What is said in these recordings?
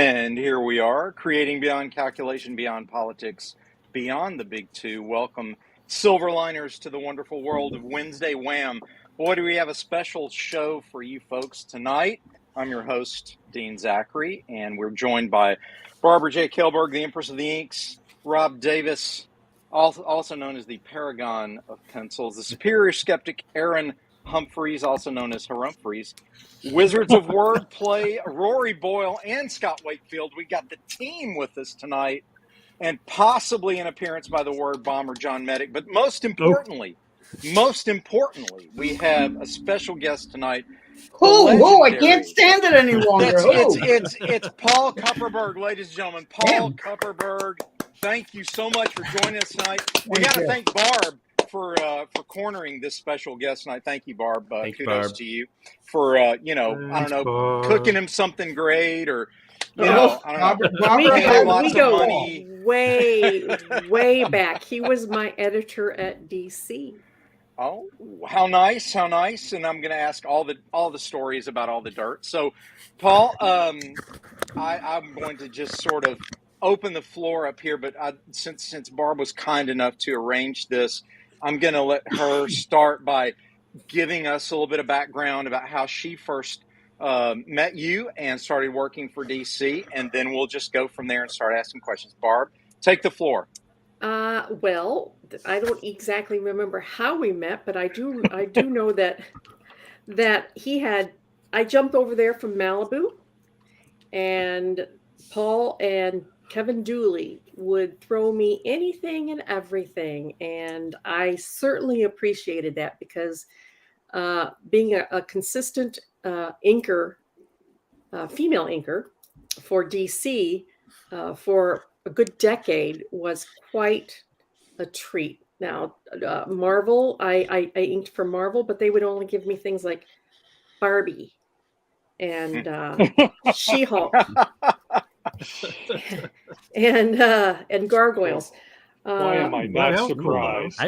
And here we are, creating beyond calculation, beyond politics, beyond the big two. Welcome, Silverliners, to the wonderful world of Wednesday Wham. Boy, do we have a special show for you folks tonight. I'm your host, Dean Zachary, and we're joined by Barbara J. Kupperberg, the Empress of the Inks, Rob Davis, also known as the Paragon of Pencils, the Superior Skeptic, Aaron Humphreys, also known as Harumphreys, Wizards of Wordplay, Rory Boyle, and Scott Wakefield. We got the team with us tonight, and possibly an appearance by the word bomber, John Medic. But most importantly, we have a special guest tonight. Oh, I can't stand it any longer. It's Paul Kupperberg, ladies and gentlemen. Paul Kupperberg, thank you so much for joining us tonight. We got to thank Barb for cornering this special guest tonight. Thank you, Barb. Kudos Barb. To you for cooking him something great, or I don't know. We go way back. He was my editor at DC. Oh, how nice! And I'm going to ask all the stories about all the dirt. So, Paul, I'm going to just sort of open the floor up here, but since Barb was kind enough to arrange this, I'm going to let her start by giving us a little bit of background about how she first met you and started working for DC, and then we'll just go from there and start asking questions. Barb, take the floor. Well, I don't exactly remember how we met, but I do know that I jumped over there from Malibu, and Paul and Kevin Dooley would throw me anything and everything, and I certainly appreciated that because being a consistent inker, female inker for DC for a good decade was quite a treat. Now, Marvel, I inked for Marvel, but they would only give me things like Barbie and She-Hulk. and Gargoyles. Why am I not surprised?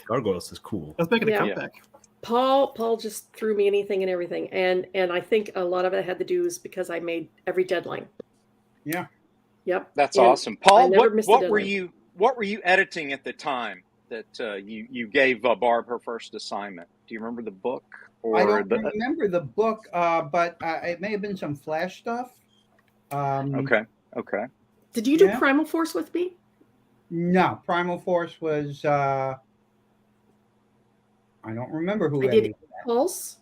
Gargoyles is cool. Let's make it a comeback. Paul just threw me anything and everything, and I think a lot of it had to do is because I made every deadline. Yeah. Yep. That's awesome. Paul, what were you editing at the time that you gave Barb her first assignment? Do you remember the book? I don't remember the book, but it may have been some Flash stuff. Okay. Did you do Primal Force with me? No, Primal Force was. I don't remember who. I did Impulse.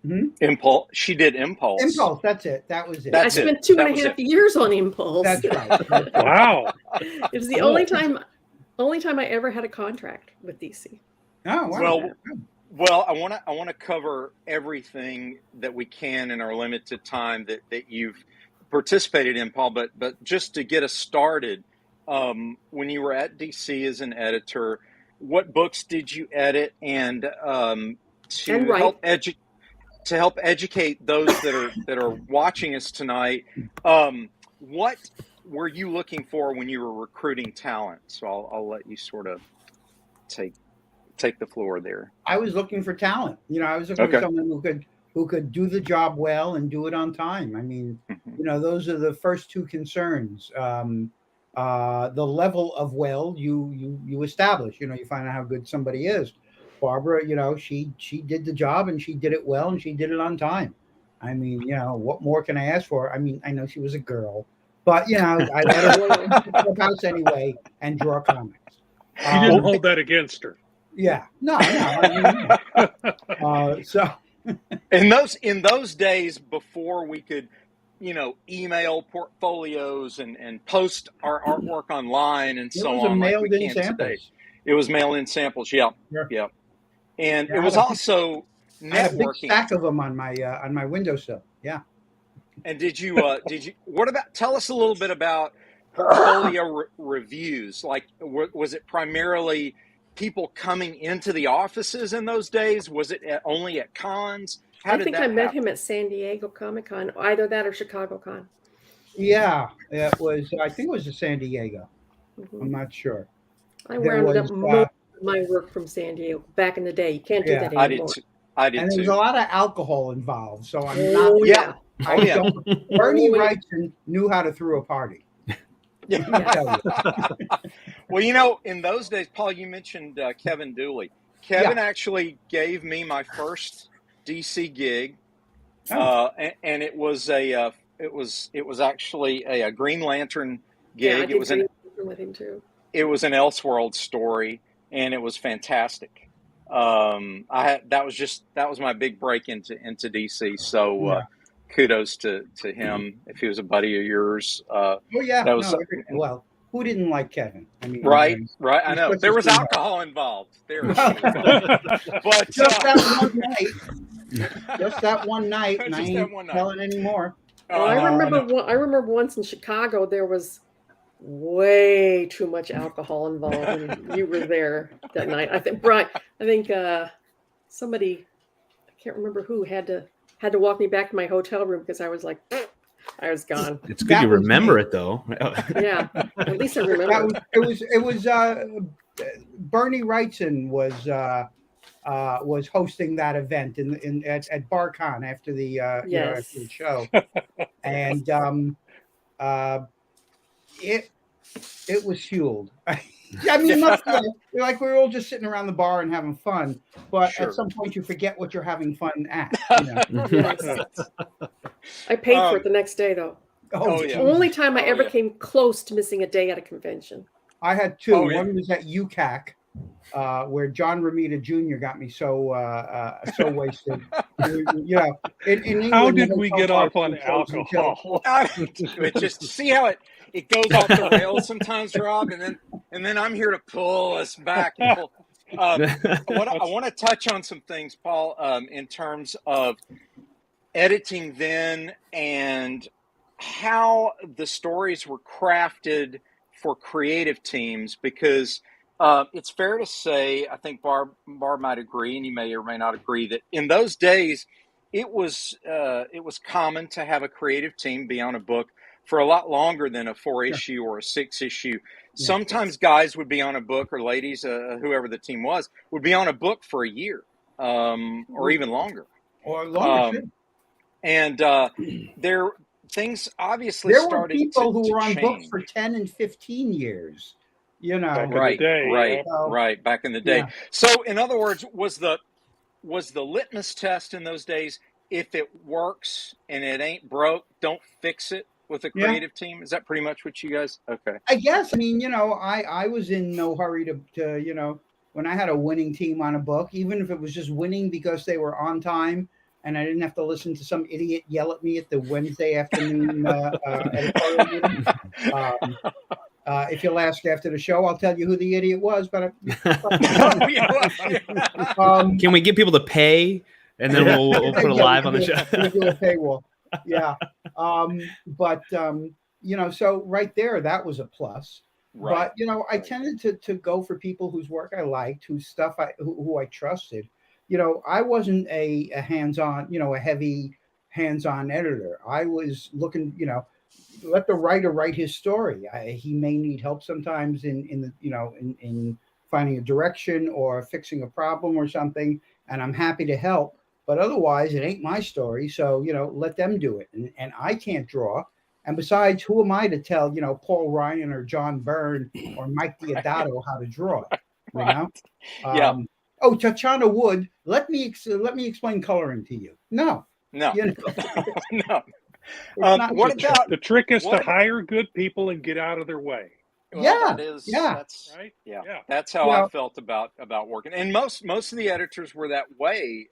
Mm-hmm. Impulse. She did Impulse. Impulse. That's it. That was it. I spent 2.5 years on Impulse. That's right. Wow. It was the only time I ever had a contract with DC. Oh, wow. Well, I want to cover everything that we can in our limited time that you've participated in, Paul. But just to get us started, when you were at DC as an editor, what books did you edit, and to help educate those that are watching us tonight, what were you looking for when you were recruiting talent? So I'll let you sort of take the floor there. I was looking for talent. I was looking for someone who could do the job well and do it on time. I mean, those are the first two concerns. The level of you establish. You find out how good somebody is. Barbara, she did the job and she did it well and she did it on time. I mean, what more can I ask for? I mean, I know she was a girl, but I let her go into the house anyway and draw comics. You didn't hold that against her. Yeah, no. I mean, so in those days before we could, email portfolios and post our artwork online and so on. Mailed in samples. It was mail-in samples. Yep. And it was also networking. I had a big stack of them on my windowsill. Yeah. And did you tell us a little bit about portfolio reviews? Like, was it primarily people coming into the offices in those days? Was it only at cons? I think I met him at San Diego Comic-Con, either that or Chicago Con. Yeah, it was. I think it was at San Diego. Mm-hmm. I'm not sure. I rounded up most of my work from San Diego back in the day. You can't do that anymore. I did and there was too. a lot of alcohol involved. So I'm Oh, not. yeah. I don't. Bernie Oh, yeah. Wrightson knew how to throw a party. Yeah. Let me tell you. Well, you know, in those days, Paul, you mentioned Kevin Dooley. Kevin actually gave me my first DC gig, and it was actually a Green Lantern gig. Yeah, I did Green Lantern with him too. It was an Elseworld story, and it was fantastic. That was my big break into DC. So kudos to him if he was a buddy of yours. Oh yeah, that was well, who didn't like Kevin? I mean, right. I know there was alcohol involved. There was, but just that one night. Just that one night, and I ain't telling anymore. Well, I remember once in Chicago there was way too much alcohol involved, and you were there that night. I think somebody, I can't remember who, had to walk me back to my hotel room because I was like, I was gone. It's good you remember it though. Yeah, at least I remember. It was Bernie Wrightson was hosting that event at BarCon after the after the show, and it was fueled. I mean, like we were all just sitting around the bar and having fun, but at some point you forget what you're having fun at. Yes. I paid for it the next day, though. Oh, the only time I ever came close to missing a day at a convention. I had two. One was at UCAC, where John Romita Jr. got me so wasted. In England, how did we get off on alcohol? Just see how it goes off the rails sometimes, Rob, and then I'm here to pull us back. I want to touch on some things, Paul, in terms of editing then and how the stories were crafted for creative teams, because it's fair to say, I think Barb might agree, and you may or may not agree, that in those days it was common to have a creative team be on a book for a lot longer than a 4-issue or a 6-issue. Sometimes guys would be on a book, or ladies, whoever the team was, would be on a book for a year or even longer. Or longer, and things obviously there started were people who were on change. books for 10 and 15 years. Right, back in the day. Yeah. So, in other words, was the litmus test in those days, if it works and it ain't broke, don't fix it with a creative team? Is that pretty much what you guys? Okay. I guess. I mean, I was in no hurry to when I had a winning team on a book, even if it was just winning because they were on time and I didn't have to listen to some idiot yell at me at the Wednesday afternoon editorial meeting. If you'll ask after the show, I'll tell you who the idiot was. But can we get people to pay, and then we'll put it live on the show? We'll do a paywall. Yeah. So right there, that was a plus. Right. But I tended to go for people whose work I liked, whose stuff who I trusted. I wasn't a hands-on, a heavy hands-on editor. I was looking, let the writer write his story. He may need help sometimes in finding a direction or fixing a problem or something, and I'm happy to help. But otherwise, it ain't my story. So, let them do it. And I can't draw. And besides, who am I to tell, Paul Ryan or John Byrne or Mike Diodato how to draw it? Oh, Tatiana Wood, let me explain coloring to you. No. No. What about the trick is to hire good people and get out of their way. Well, that's right. Yeah. That's how I felt about working. And most of the editors were that way.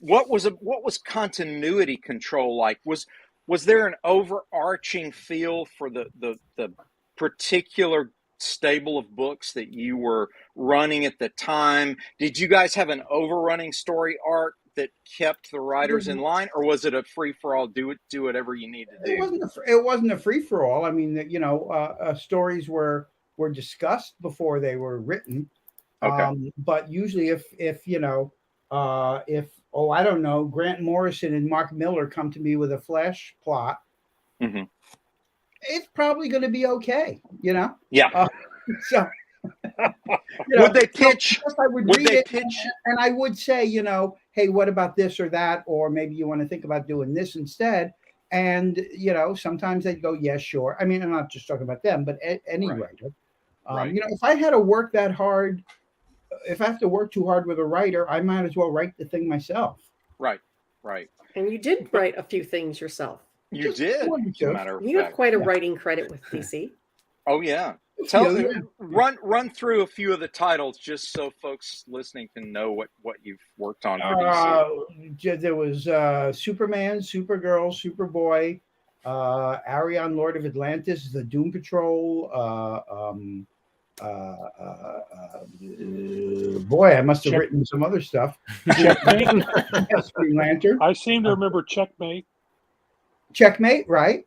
What was continuity control like? Was there an overarching feel for the particular stable of books that you were running at the time? Did you guys have an overrunning story arc that kept the writers in line, or was it a free for all? Do whatever you need to do. It wasn't a free for all. I mean, stories were discussed before they were written. Okay. But usually, if I don't know, Grant Morrison and Mark Miller come to me with a Flash plot, it's probably going to be okay. Yeah. Would they pitch? I would Would read they it, pitch? and I would say, hey, what about this or that, or maybe you want to think about doing this instead. And sometimes they'd go, yeah, sure. I mean, I'm not just talking about them, but any writer. Right. If I had to work that hard, if I have to work too hard with a writer, I might as well write the thing myself. Right. And you did write a few things yourself. You did. As a matter of You have fact. quite a writing credit with DC. Oh yeah. Run through a few of the titles just so folks listening can know what you've worked on for DC. There was Superman, Supergirl, Superboy, Arion, Lord of Atlantis, the Doom Patrol. Boy, I must have written some other stuff. Green Lantern. I seem to remember Checkmate. Right.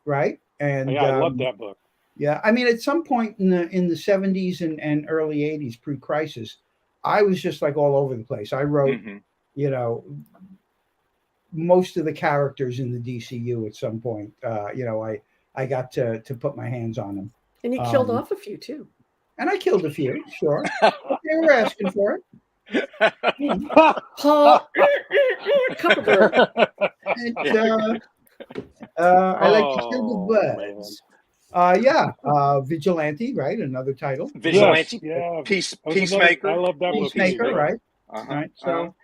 And yeah, I love that book. Yeah, I mean, at some point in the 70s and early 80s, pre-crisis, I was just like all over the place. I wrote, most of the characters in the DCU at some point. I got to put my hands on them. And you killed off a few too. And I killed a few, sure. They were asking for it. Paul Kupperberg. I like to kill the birds. Vigilante, right? Another title. Vigilante, yes, Peacemaker. I love that book. Peacemaker, right? Right. So,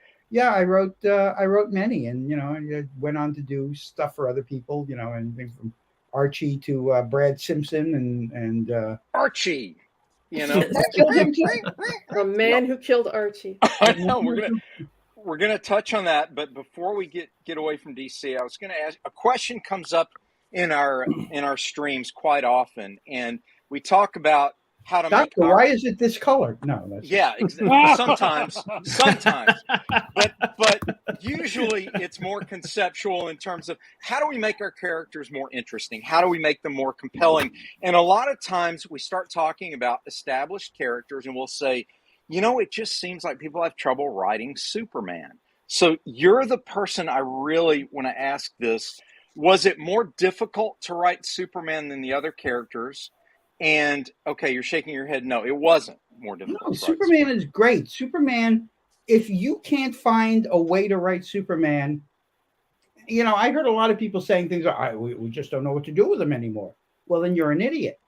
I wrote many, and I went on to do stuff for other people. Anything from Archie to Brad Simpson and Archie. A man who killed Archie. I know, we're gonna touch on that, but before we get away from DC, I was gonna ask a question. Comes up in our streams quite often, and we talk about how to make. Why is it this color? No, sometimes, but usually it's more conceptual in terms of how do we make our characters more interesting? How do we make them more compelling? And a lot of times we start talking about established characters, and we'll say, it just seems like people have trouble writing Superman. So you're the person I really want to ask this. Was it more difficult to write Superman than the other characters? And okay, you're shaking your head. No, it wasn't more difficult. No, Superman is great. Superman, if you can't find a way to write Superman, I heard a lot of people saying things like, we just don't know what to do with him anymore. Well, then you're an idiot.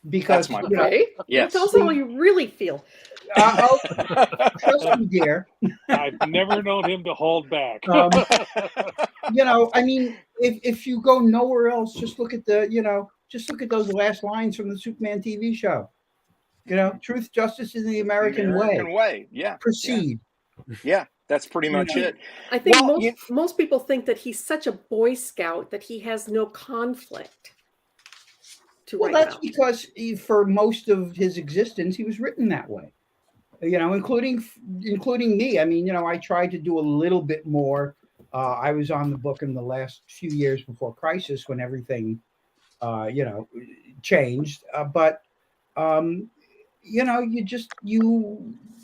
Because that's my point. Yes. Tell us how you really feel. Trust me, dear. I've never known him to hold back. I mean, if you go nowhere else, just look at those last lines from the Superman TV show. Truth, justice, in the American way. Yeah. Proceed. Yeah, that's pretty much it. I think most people think that he's such a Boy Scout that he has no conflict. That's because for most of his existence, he was written that way. Including me. I mean, I tried to do a little bit more. I was on the book in the last few years before Crisis when everything, changed.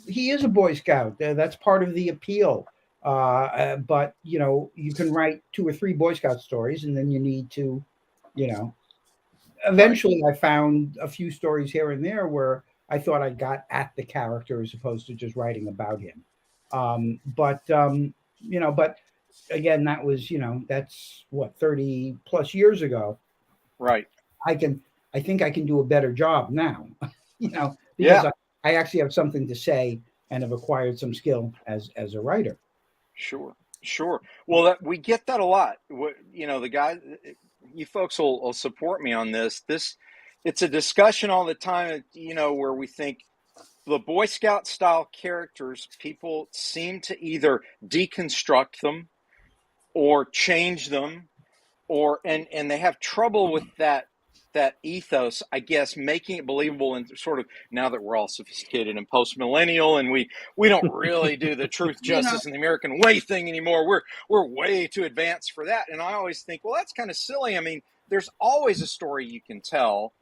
He is a Boy Scout. That's part of the appeal. But you can write 2 or 3 Boy Scout stories, and then you need to, Eventually, I found a few stories here and there where I thought I got at the character as opposed to just writing about him. But again, that was, that's what, 30 plus years ago. Right. I think I can do a better job now, because I actually have something to say and have acquired some skill as a writer. Sure. Well, we get that a lot. The guy. You folks will support me on this. It's a discussion all the time, where we think the Boy Scout style characters, people seem to either deconstruct them or change them, and they have trouble with that ethos, I guess, making it believable. And sort of now that we're all sophisticated and post-millennial, and we don't really do the truth, justice, and the American way thing anymore. We're way too advanced for that. And I always think, well, that's kind of silly. I mean, there's always a story you can tell,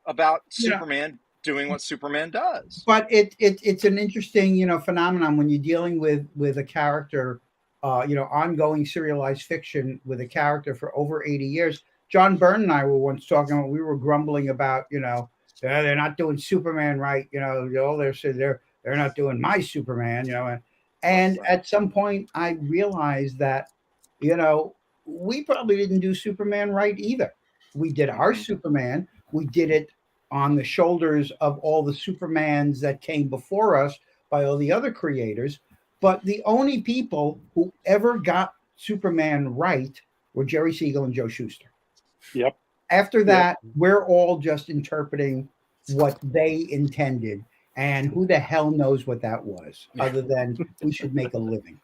about Superman doing what Superman does. But it's an interesting, phenomenon when you're dealing with a character, ongoing serialized fiction with a character for over 80 years. John Byrne and I were once talking about, we were grumbling about, they're not doing Superman right. They're not doing my Superman. And at some point, I realized that, we probably didn't do Superman right either. We did our Superman. We did it on the shoulders of all the Supermans that came before us by all the other creators. But the only people who ever got Superman right were Jerry Siegel and Joe Shuster. Yep. After that, we're all just interpreting what they intended. And who the hell knows what that was, other than we should make a living.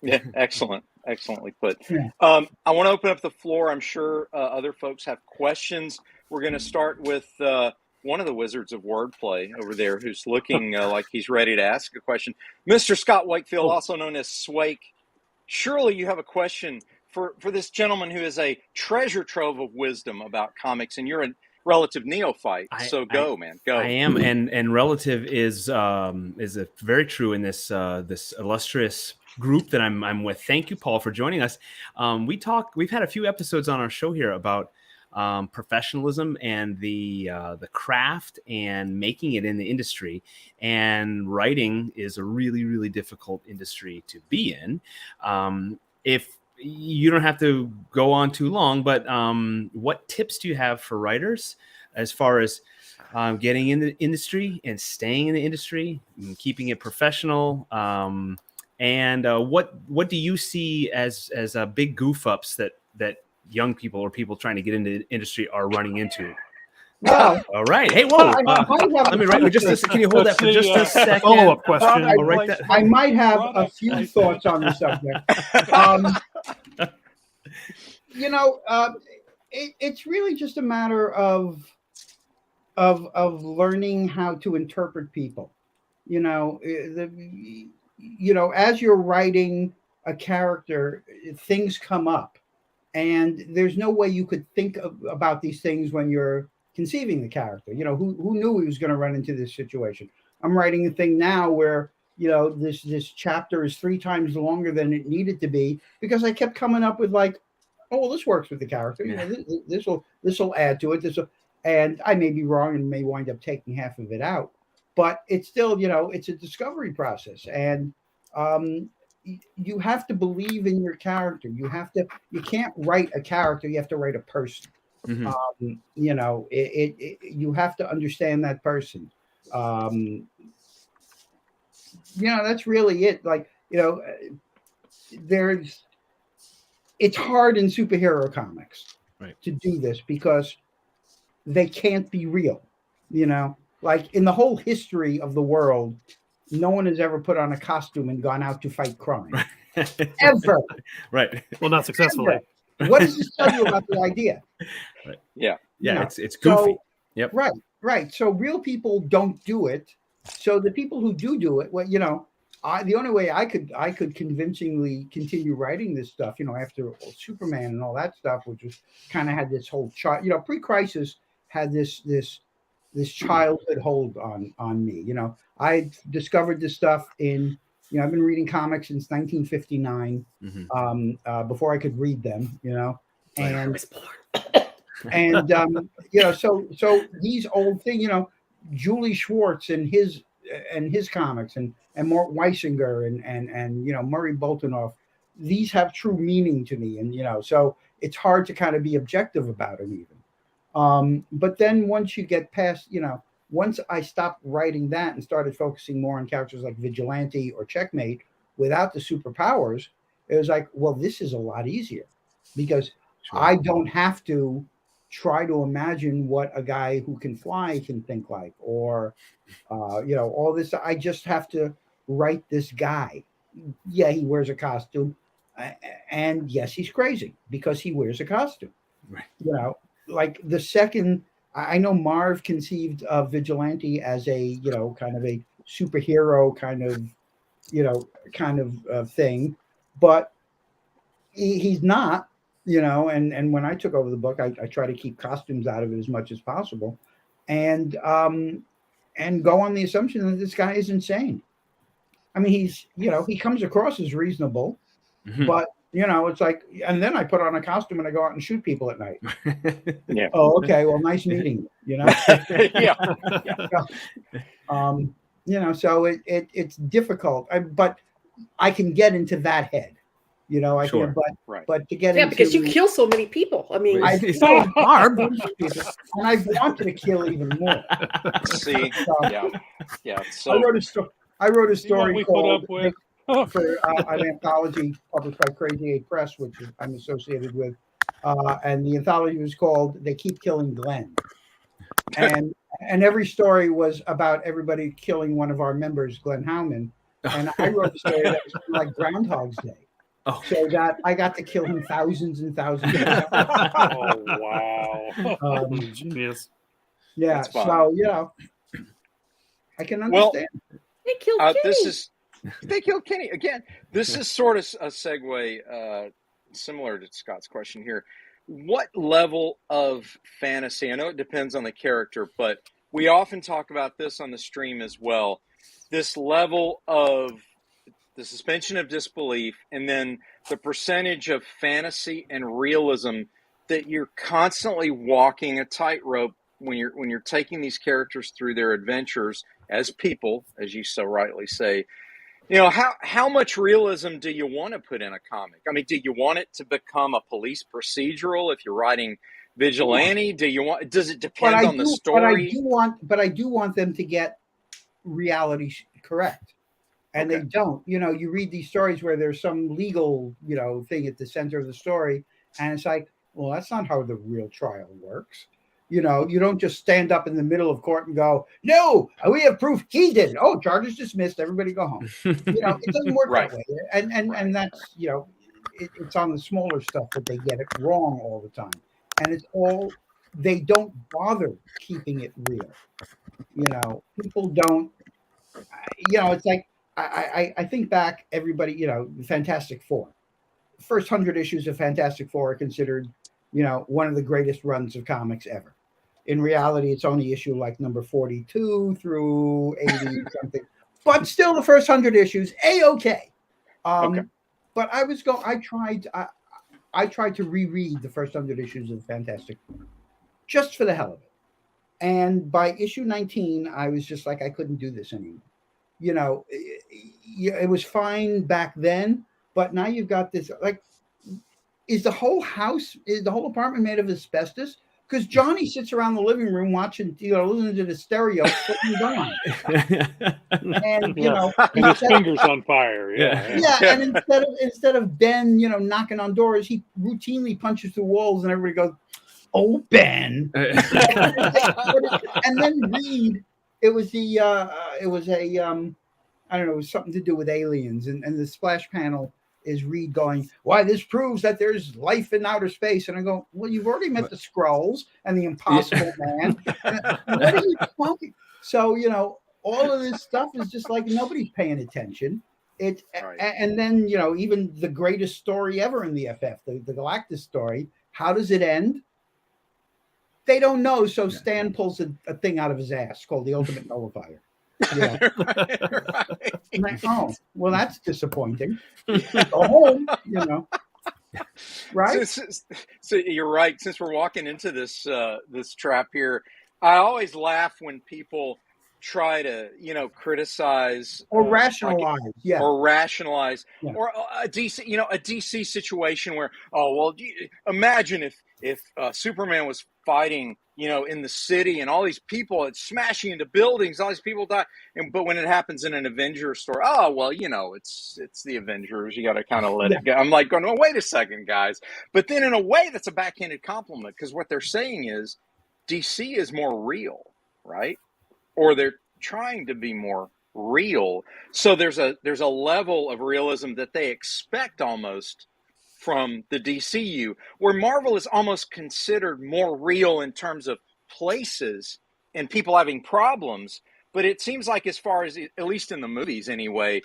Yeah, excellent. Excellently put. Yeah. I want to open up the floor. I'm sure other folks have questions. We're going to start with one of the wizards of wordplay over there who's looking like he's ready to ask a question. Mr. Scott Wakefield, also known as Swake. Surely you have a question for this gentleman who is a treasure trove of wisdom about comics, and you're a relative neophyte. Man, go. I am, and relative is very true in this this illustrious group that I'm with. Thank you, Paul, for joining us. We've had a few episodes on our show here about professionalism and the craft and making it in the industry. And writing is a really, really difficult industry to be in. If you don't have to go on too long, but what tips do you have for writers as far as getting in the industry and staying in the industry and keeping it professional? And what do you see as big goof ups that young people or people trying to get into the industry are running into? Well, all right. Hey, whoa. Let me write just. Can you hold that for just a second? Follow-up question. I'll write that. I might have a few thoughts on the subject. It's really just a matter of learning how to interpret people. As you're writing a character, things come up, and there's no way you could think about these things when you're conceiving the character. Who knew he was going to run into this situation? I'm writing a thing now where this chapter is 3 times longer than it needed to be because I kept coming up with like, oh, well, this works with the character. This will add to it. And I may be wrong and may wind up taking half of it out, but it's still it's a discovery process, and you have to believe in your character. You can't write a character. You have to write a person. Mm-hmm. You have to understand that person. That's really it. Like, it's hard in superhero comics to do this because they can't be real. Like in the whole history of the world, no one has ever put on a costume and gone out to fight crime. Ever. Right. Well, not successfully. Ever. What does this tell you about the idea? Right. Yeah. Yeah. It's goofy. So, yep. Right. So real people don't do it. So the people who do it, well, the only way I could convincingly continue writing this stuff, after Superman and all that stuff, which was kind of had this whole pre-crisis had this childhood hold on me. I discovered this stuff in, I've been reading comics since 1959, mm-hmm. Before I could read them, and so these old things, Julie Schwartz and his comics and Mort Weisinger and Murray Boltinoff, these have true meaning to me, and so it's hard to kind of be objective about them even. But then once you get past, once I stopped writing that and started focusing more on characters like Vigilante or Checkmate without the superpowers, it was like, well, this is a lot easier because I don't have to try to imagine what a guy who can fly can think like, or, all this. I just have to write this guy. Yeah, he wears a costume. And yes, he's crazy because he wears a costume. Right. Like the second, I know Marv conceived of Vigilante as a, kind of a superhero kind of thing, but he's not, and when I took over the book, I try to keep costumes out of it as much as possible and go on the assumption that this guy is insane. I mean, he's, he comes across as reasonable, mm-hmm. but You know, it's like, and then I put on a costume and I go out and shoot people at night. Yeah. Oh, okay. Well, nice meeting you. You know. Yeah. You know, so it's difficult, but I can get into that head. You know, I Sure. can, but to get into, because you kill so many people. I mean, I killed Barb, and I wanted to kill even more. See, So, yeah. So I wrote a story we called put up with. for an anthology published by Crazy 8 Press, which I'm associated with, and the anthology was called "They Keep Killing Glenn," and every story was about everybody killing one of our members, Glenn Howman, and I wrote a story that was like Groundhog's Day. Oh. So that I got to kill him thousands and thousands of times. Oh, wow. Genius. Yeah. So, you know, I can understand. they killed Kenny. They killed Kenny. Again, this is sort of a segue similar to Scott's question here. What level of fantasy, I know it depends on the character, but we often talk about this on the stream as well, this level of the suspension of disbelief, and then the percentage of fantasy and realism that you're constantly walking a tightrope when you're taking these characters through their adventures as people, as you so rightly say. You know, how much realism do you want to put in a comic? I mean, do you want it to become a police procedural if you're writing vigilante? Does it depend on the story? But I do want them to get reality correct. And they don't. You know, you read these stories where there's some legal, you know, thing at the center of the story, and it's like, well, that's not how the real trial works. You know, you don't just stand up in the middle of court and go, "No, we have proof he did it. Oh, charges dismissed. Everybody go home." You know, it doesn't work that way. And that's, you know, it's on the smaller stuff that they get it wrong all the time, and they don't bother keeping it real. You know, people don't. You know, it's like. I think back, everybody, you know, Fantastic Four. The first 100 issues of Fantastic Four are considered, you know, one of the greatest runs of comics ever. In reality, it's only issue like number 42 through 80 something. But still, the first 100 issues, A-okay. But I tried to reread the first 100 issues of Fantastic Four just for the hell of it. And by issue 19, I was just like, I couldn't do this anymore. You know, it was fine back then, but now you've got this, like, is the whole apartment made of asbestos? Because Johnny sits around the living room watching, you know, listening to the stereo, putting on. And, you know, and his fingers on fire. Yeah. And instead of Ben, you know, knocking on doors, he routinely punches through walls, and everybody goes, "Oh, Ben." And then Reed. It was I don't know, it was something to do with aliens, and the splash panel is Reed going, "Why, this proves that there's life in outer space." And I go, "Well, you've already met the Skrulls and the Impossible Man. What are you talking?" So, you know, all of this stuff is just like nobody's paying attention. And then, you know, even the greatest story ever in the FF, the Galactus story, how does it end? They don't know, so Stan pulls a thing out of his ass called the Ultimate Nullifier. Yeah. Right. Like, oh, well, that's disappointing. Go home, you know. Right? So you're right. Since we're walking into this trap here, I always laugh when people try to, you know, criticize or rationalize, or a DC situation where, oh, well, imagine if Superman was fighting, you know, in the city and all these people, it's smashing into buildings, all these people die, but when it happens in an Avengers story, oh, well, you know, it's the Avengers, you got to kind of let it go. I'm like going, oh, wait a second, guys. But then in a way, that's a backhanded compliment, because what they're saying is DC is more real, right? Or they're trying to be more real. So there's a level of realism that they expect almost from the DCU, where Marvel is almost considered more real in terms of places and people having problems. But it seems like, as far as, at least in the movies anyway,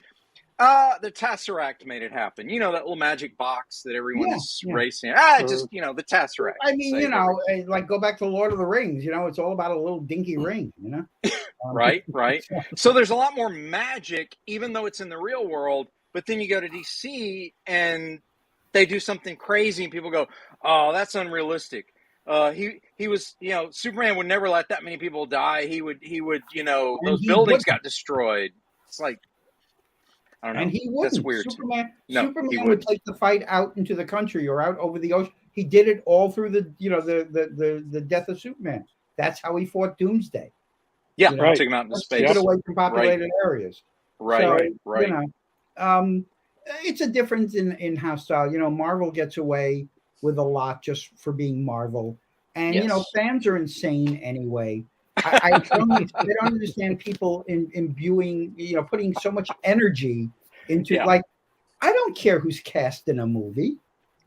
the Tesseract made it happen. You know, that little magic box that everyone is racing. Just, you know, the Tesseract. I mean, you know, like go back to Lord of the Rings. You know, it's all about a little dinky ring, you know? Right. So there's a lot more magic, even though it's in the real world. But then you go to DC and they do something crazy and people go, "Oh, that's unrealistic." He was, Superman would never let that many people die. He would, those buildings got destroyed. It's like, I don't know. And he wouldn't. That's weird. Superman He would take the fight out into the country or out over the ocean. He did it all through the death of Superman. That's how he fought Doomsday. Yeah, right. Took him out into space. Take it away from populated areas. Right. It's a difference in how style. Marvel gets away with a lot just for being Marvel, and fans are insane anyway. I don't understand people imbuing, putting so much energy into like. I don't care who's cast in a movie.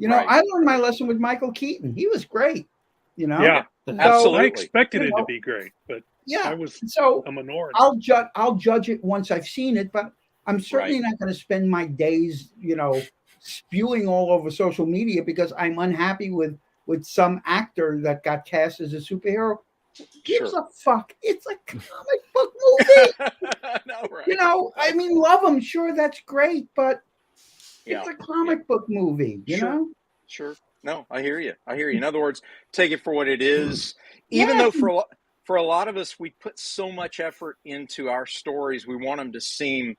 I learned my lesson with Michael Keaton. He was great. Yeah, so, absolutely. I expected it to be great, but I was a minority. I'll judge it once I've seen it, but I'm certainly not going to spend my days, spewing all over social media because I'm unhappy with some actor that got cast as a superhero. Gives a fuck. It's a comic book movie. I mean, love them. Sure, that's great, but it's a comic book movie, you know? Sure. No, I hear you. In other words, take it for what it is. Even though for a lot of us, we put so much effort into our stories, we want them to seem,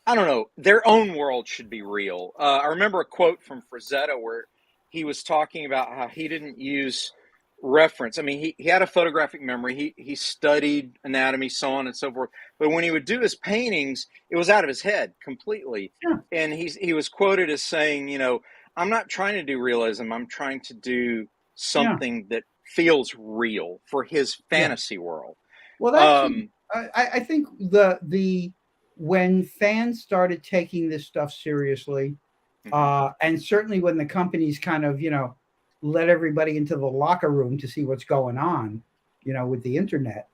I don't know, their own world should be real. I remember a quote from Frazetta where he was talking about how he didn't use reference. I mean, he had a photographic memory. He studied anatomy, so on and so forth. But when he would do his paintings, it was out of his head completely. Yeah. And he was quoted as saying, I'm not trying to do realism. I'm trying to do something that feels real for his fantasy world. Well, that's, I think the when fans started taking this stuff seriously, and certainly when the companies kind of, let everybody into the locker room to see what's going on, with the internet.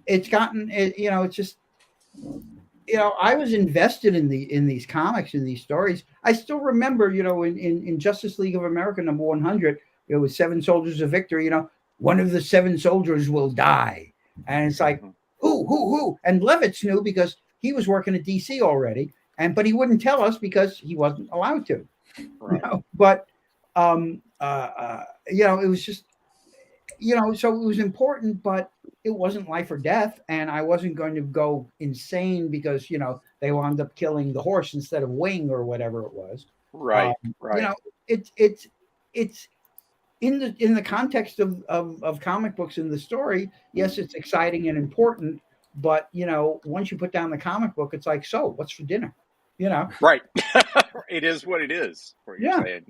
It's gotten, it's just, I was invested in these comics, in these stories. I still remember, in Justice League of America number 100, it was 7 Soldiers of Victory. One of the 7 soldiers will die, and it's like, who? And Levitz knew because he was working at DC already, but he wouldn't tell us because he wasn't allowed to. Right. But it was just, so it was important, but it wasn't life or death, and I wasn't going to go insane because they wound up killing the horse instead of Wing or whatever it was. Right. It's in the context of comic books in the story. Yes, it's exciting and important, but once you put down the comic book, it's like, so what's for dinner? Right. It is what it is. What you're saying,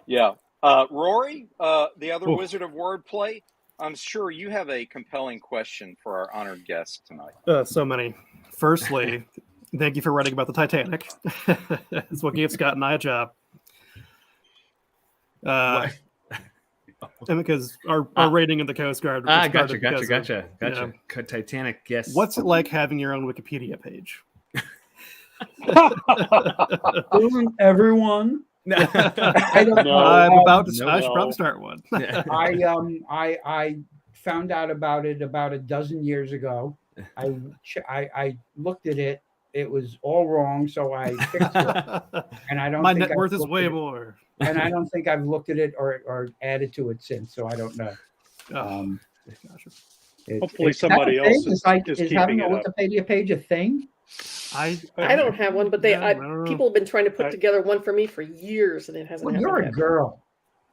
Yeah. Rory, the other wizard of wordplay, I'm sure you have a compelling question for our honored guest tonight. So many. Firstly, thank you for writing about the Titanic. It's what gave Scott and I a job. And because our rating of the Coast Guard. Gotcha. Titanic, yes. What's it like having your own Wikipedia page? Isn't everyone? I don't know. I'm about to. I should probably start one. I found out about it about a dozen years ago. I looked at it. It was all wrong, so I fixed it. And I don't. My net worth is way more. And I don't think I've looked at it or added to it since. So I don't know. Hopefully somebody else is having a Wikipedia page a thing. I don't have one, but people have been trying to put together one for me for years, and it hasn't happened. You're a girl.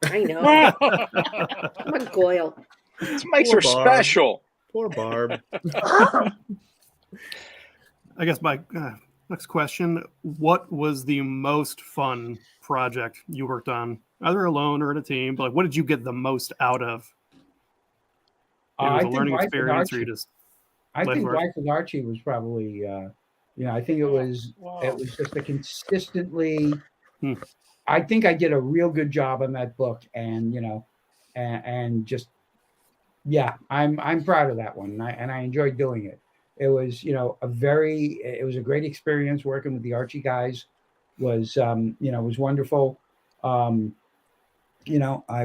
I know. I'm a Goyle. This makes her special. Poor Barb. I guess my next question: what was the most fun project you worked on, either alone or in a team? But what did you get the most out of? It was a learning experience, or you just. I think Life with Archie was probably. I think it was. Wow. It was just a consistently. I think I did a real good job on that book, and and just, I'm proud of that one, and I enjoyed doing it. It was, it was a great experience working with the Archie guys. Was was wonderful. I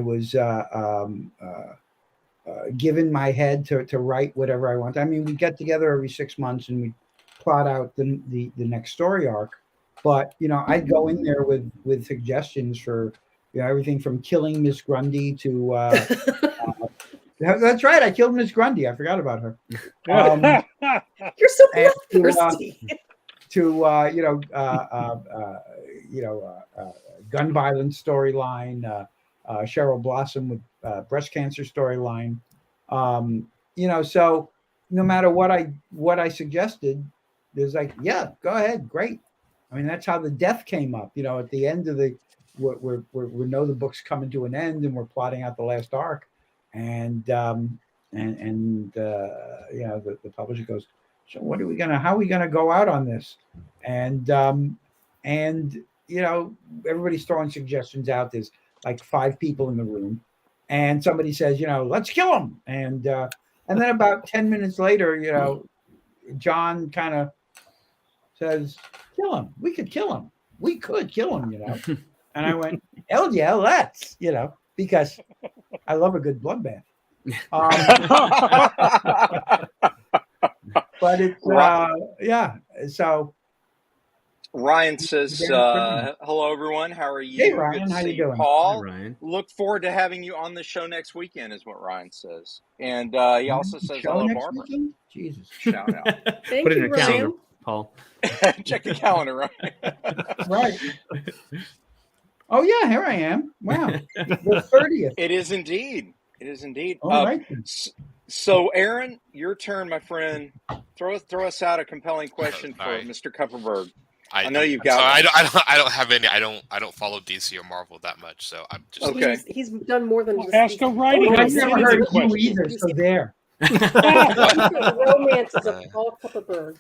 was given my head to write whatever I want. I mean, we get together every 6 months and we plot out the next story arc. But I'd go in there with suggestions for everything from killing Miss Grundy to that's right, I killed Miss Grundy. I forgot about her. You're so bloodthirsty. Gun violence storyline, Cheryl Blossom with breast cancer storyline. So no matter what I suggested, there's like, yeah, go ahead, great. I mean, that's how the death came up. At the end of we know the book's coming to an end, and we're plotting out the last arc, and the publisher goes, so how are we gonna go out on this? And everybody's throwing suggestions out. There's like 5 people in the room, and somebody says, let's kill him. And then about 10 minutes later, John kind of says, kill him. We could kill him. We could kill him, And I went, hell yeah, let's, because I love a good bloodbath. But it's so Ryan says, hello everyone, how are you? Hey Ryan, how you doing? Paul, Hi, Ryan. Look forward to having you on the show next weekend is what Ryan says. And he also says hello Barbara. Weekend? Jesus. Shout out. Thank Put it in you, your calendar, Ryan. Paul. Check the calendar, Ryan. Right. Oh yeah, here I am. Wow. The 30th. It is indeed. All right. So, Aaron, your turn, my friend. Throw us out a compelling question for Mr. Kupperberg. I know you've got. So I don't have any. I don't follow DC or Marvel that much, so I'm just okay. He's done more than just ask a writing. I've never heard of you either. So there. The romances of Paul Kupperberg.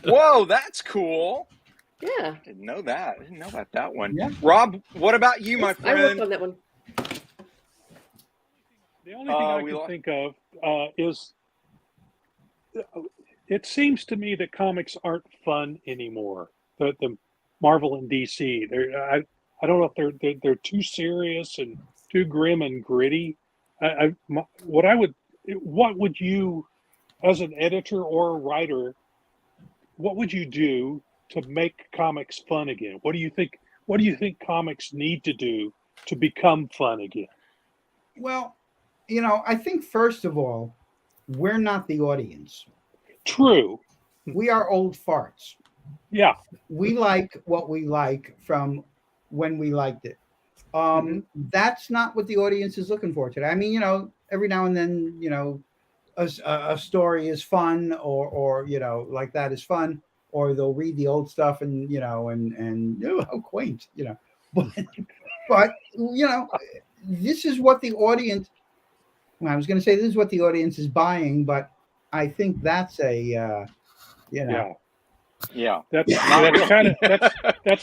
Whoa, that's cool. Yeah. Didn't know that. I didn't know about that one. Yeah. Rob, what about you, my friend? I worked on that one. The only thing I can think of is it seems to me that comics aren't fun anymore. The Marvel and DC, I don't know if they're too serious and too grim and gritty. What would you, as an editor or a writer, what would you do to make comics fun again? What do you think comics need to do to become fun again? Well, I think first of all, we're not the audience. True. We are old farts. Yeah. We like what we like from when we liked it. That's not what the audience is looking for today. I mean, every now and then, a story is fun or like that is fun, or they'll read the old stuff and how quaint, but this is what the audience, I was going to say this is what the audience is buying, but I think that's Yeah. That's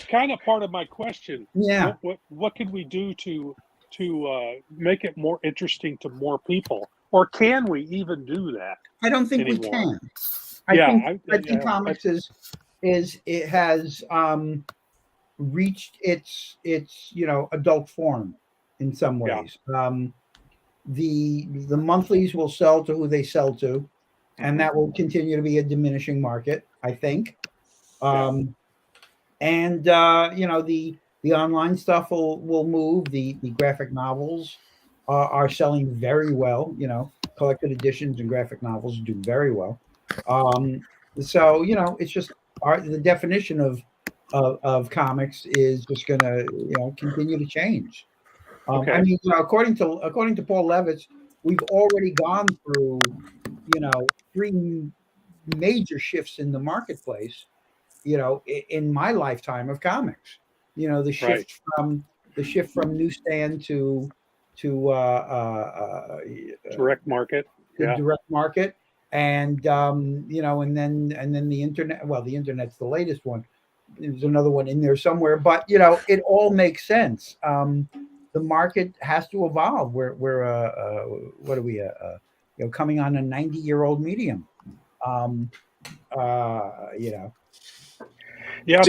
kind of part of my question. Yeah. What can we do to make it more interesting to more people, or can we even do that? I don't think anymore? we can. I think comics is it has reached its adult form in some ways. Yeah. The monthlies will sell to who they sell to, and that will continue to be a diminishing market, I think. And the online stuff will move. The graphic novels are selling very well. Collected editions and graphic novels do very well. So it's just the definition of comics is just going to continue to change. Okay. I mean, according to Paul Levitz, we've already gone through 3 major shifts in the marketplace. In my lifetime of comics, the shift from newsstand to direct market, direct market, and and then the internet. Well, the internet's the latest one. There's another one in there somewhere, but it all makes sense. The market has to evolve. We're what are we coming on a 90-year-old medium. Yeah,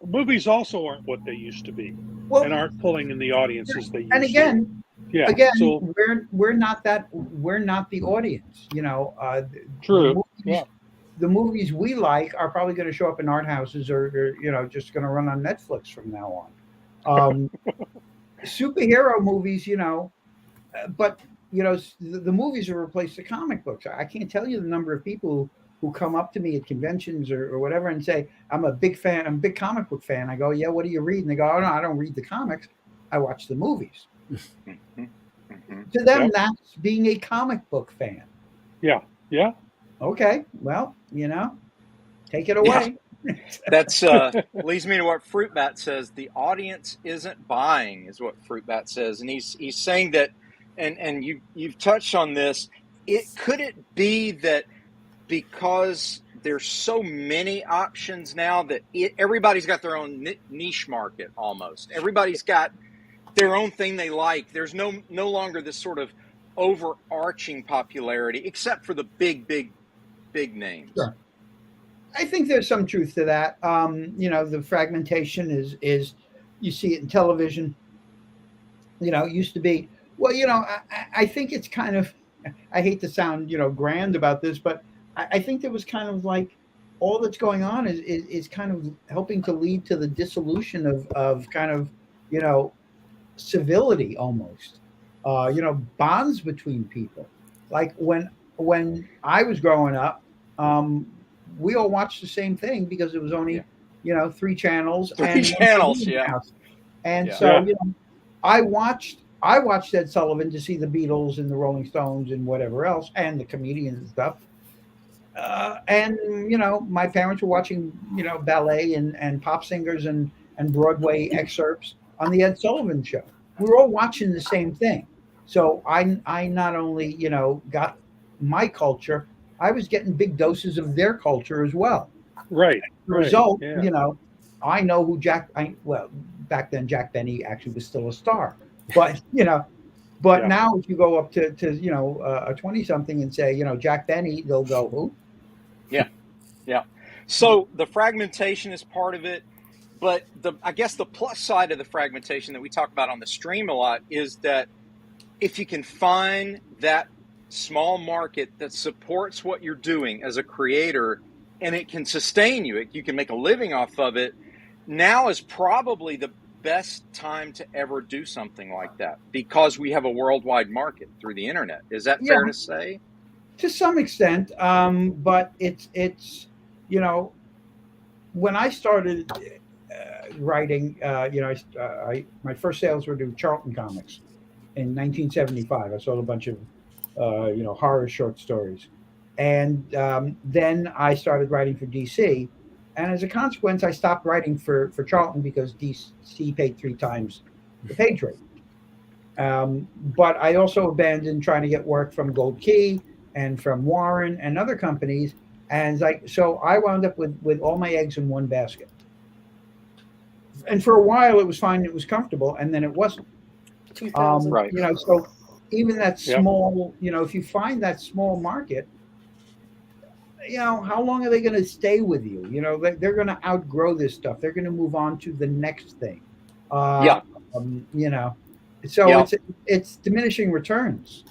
movies also aren't what they used to be, and aren't pulling in the audiences they used to. And again, we're not the audience. True. Movies, the movies we like are probably going to show up in art houses or just going to run on Netflix from now on. Superhero movies, but the movies have replaced the comic books. I can't tell you the number of people who come up to me at conventions or whatever and say, I'm a big comic book fan. I go, yeah, what do you read? And they go, oh no, I don't read the comics, I watch the movies. To them, that's being a comic book fan. Yeah. Okay, well, take it away. That's leads me to what Fruitbat says. The audience isn't buying, is what Fruitbat says, and he's saying that, and you've touched on this. Could it be that because there's so many options now that everybody's got their own niche market almost. Everybody's got their own thing they like. There's no longer this sort of overarching popularity, except for the big names. Sure. I think there's some truth to that. The fragmentation is you see it in television. It used to be, I think it's kind of, I hate to sound, grand about this, but I think there was kind of like all that's going on is kind of helping to lead to the dissolution of kind of, civility almost, bonds between people. Like when I was growing up, we all watched the same thing because it was only, 3 channels. And so, I watched Ed Sullivan to see the Beatles and the Rolling Stones and whatever else, and the comedians and stuff. My parents were watching, ballet and pop singers and Broadway excerpts on the Ed Sullivan Show. We were all watching the same thing. So I not only, got my culture, I was getting big doses of their culture as well. Right. As a result, I know who back then Jack Benny actually was still a star. But, now if you go up to a 20-something and say, Jack Benny, they'll go, who? Yeah. So the fragmentation is part of it. But I guess the plus side of the fragmentation that we talk about on the stream a lot is that if you can find that small market that supports what you're doing as a creator and it can sustain you, you can make a living off of it, now is probably the best time to ever do something like that because we have a worldwide market through the internet. Is that fair to say? To some extent, but it's when I started writing, my first sales were to Charlton Comics in 1975. I sold a bunch of horror short stories, and then I started writing for DC, and as a consequence, I stopped writing for Charlton because DC paid 3 times the page rate. But I also abandoned trying to get work from Gold Key and from Warren and other companies, and so I wound up with all my eggs in one basket. And for a while, it was fine, it was comfortable, and then it wasn't. 2000. Right. So even that small, if you find that small market, how long are they going to stay with you? They're going to outgrow this stuff. They're going to move on to the next thing. So it's diminishing returns.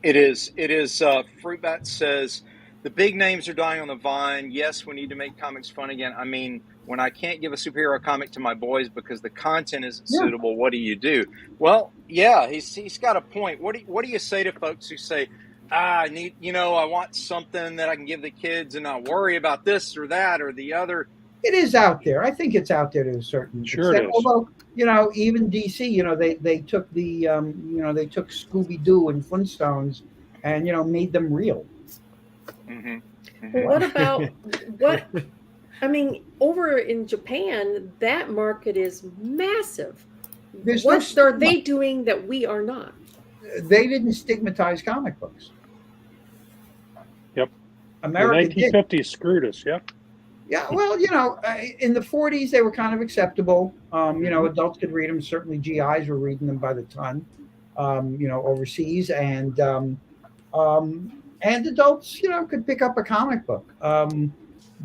It is. Fruitbat says the big names are dying on the vine. Yes, we need to make comics fun again. I mean, when I can't give a superhero comic to my boys because the content isn't suitable, what do you do? Well, yeah, he's got a point. What do you say to folks who say, I need, I want something that I can give the kids and not worry about this or that or the other? It is out there. I think it's out there to a certain extent. Although, even DC, they took the, they took Scooby-Doo and Flintstones and, made them real. Mm-hmm. Well, what about over in Japan, that market is massive. What are they doing that we are not? They didn't stigmatize comic books. Yep. America the 1950s screwed us. Yep. Yeah, well, in the 40s they were kind of acceptable. Adults could read them. Certainly, GIs were reading them by the ton. Overseas, and adults, could pick up a comic book.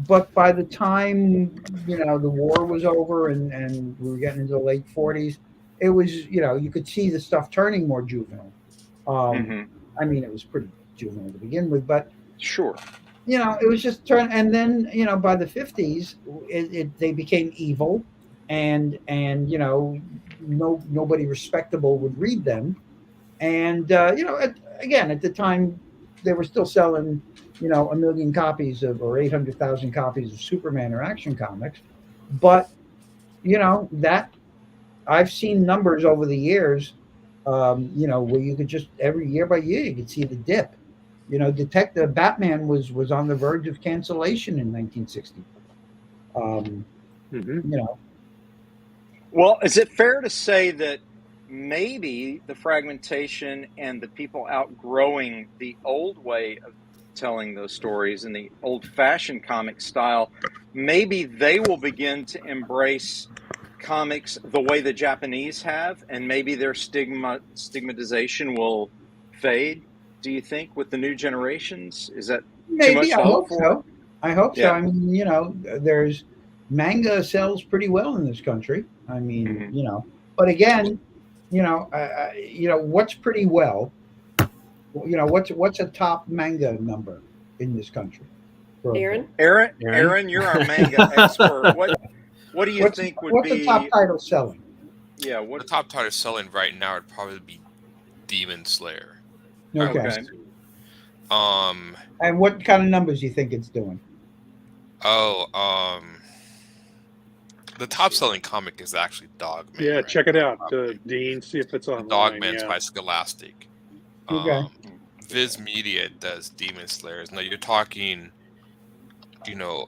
But by the time the war was over and we were getting into the late 40s, it was you could see the stuff turning more juvenile. I mean, it was pretty juvenile to begin with, but sure. it was just turn. And then by the 50s, they became evil, and nobody respectable would read them. And again, at the time, they were still selling 1 million copies of or 800,000 copies of Superman or Action Comics, but that I've seen numbers over the years, where you could just every year by year you could see the dip. Detective Batman was on the verge of cancellation in 1960. Well, is it fair to say that maybe the fragmentation and the people outgrowing the old way of telling those stories and the old-fashioned comic style, maybe they will begin to embrace comics the way the Japanese have, and maybe their stigmatization will fade? Do you think with the new generations? Is that too much Maybe. to I hope hope for? so. I hope so. Yeah. I mean, there's manga sells pretty well in this country. I mean, but again, what's pretty well. What's a top manga number in this country? Aaron? Aaron, you're our manga expert. What do you think would what's be the top title selling? Yeah, The top title selling right now would probably be Demon Slayer. Okay. Um, And what kind of numbers do you think it's doing? the top selling comic is actually Dogman. Yeah, right check it now, out, probably. Dean. See if it's online. Dogman's Yeah. by Scholastic. Okay. Viz Media does Demon Slayers. Now you're talking,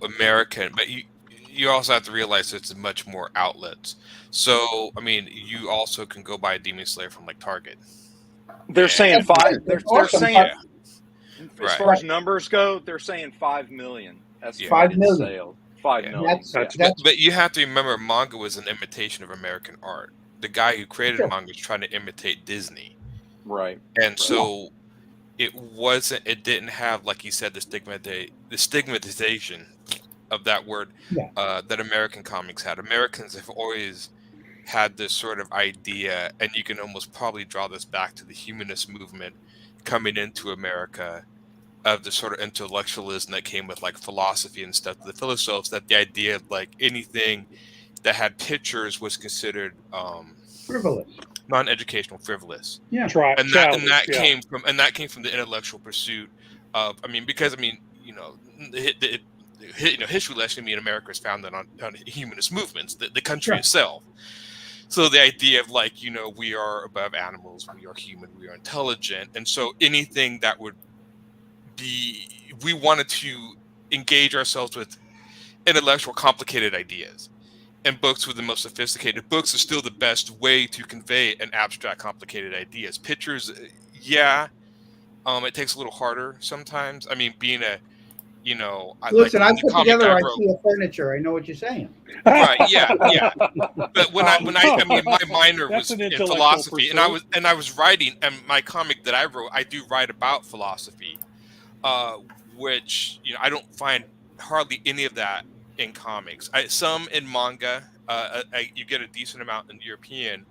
American, but you also have to realize it's much more outlets. So I mean, you also can go buy a Demon Slayer from like Target. They're saying That's five. great. They're That's awesome. saying Yeah. as Right. far as numbers go, they're saying 5 million. Estimated 5 million. sales. 5 Yeah. million. But you have to remember, manga was an imitation of American art. The guy who created Sure. manga was trying to imitate Disney, Right. and so it wasn't. It didn't have, like you said, the stigmatization of that word that American comics had. Americans have always had this sort of idea, and you can almost probably draw this back to the humanist movement coming into America, of the sort of intellectualism that came with like philosophy and stuff. The philosophes, that the idea of like anything that had pictures was considered Frivolous. non-educational, frivolous. Yeah. And that came from the intellectual pursuit of, history lesson in America is founded on humanist movements, the country itself. So the idea of like, we are above animals, we are human, we are intelligent. And so anything that would we wanted to engage ourselves with intellectual, complicated ideas. And books were the most sophisticated. Books are still the best way to convey an abstract, complicated ideas. Pictures, it takes a little harder sometimes. I mean, being a, Listen, I put together IKEA furniture. I know what you're saying. Right? Yeah. But my minor was in philosophy, and I was writing, and my comic that I wrote, I do write about philosophy, which I don't find hardly any of that in comics. Some in manga, you get a decent amount in European,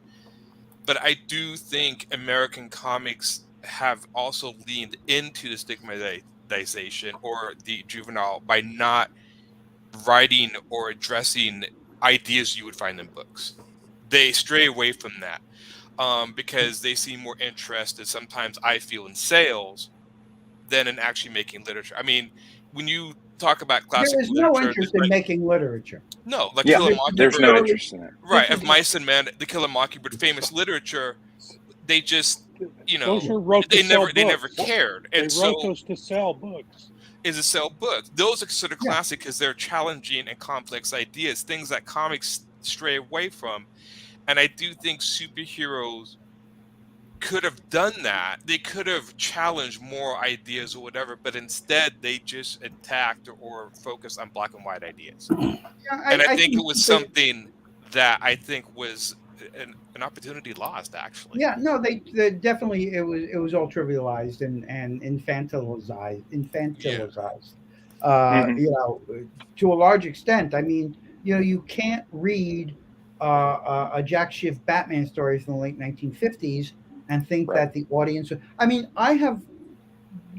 but I do think American comics have also leaned into the stigmatization or the juvenile by not writing or addressing ideas you would find in books. They stray away from that because they seem more interested, sometimes I feel, in sales than in actually making literature. I mean, when you talk about classic there is literature, no interest in making literature. No, like yeah, Kill a Mockingbird. There's no interest in it. Right, of Mice and Men, the Kill a Mockingbird, famous literature, they just, those were wrote they to sell never books. cared. They And wrote so those to sell books. is to sell books. Those are sort of classic because they're challenging and complex ideas, things that comics stray away from. And I do think superheroes could have done that. They could have challenged more ideas or whatever, but instead they just attacked or focused on black and white ideas. I think it was something that I think was an opportunity lost, actually. Yeah, no, they definitely, it was all trivialized and infantilized. To a large extent. I mean, you can't read a Jack Schiff Batman story from the late 1950s and think that the audience. I mean, I have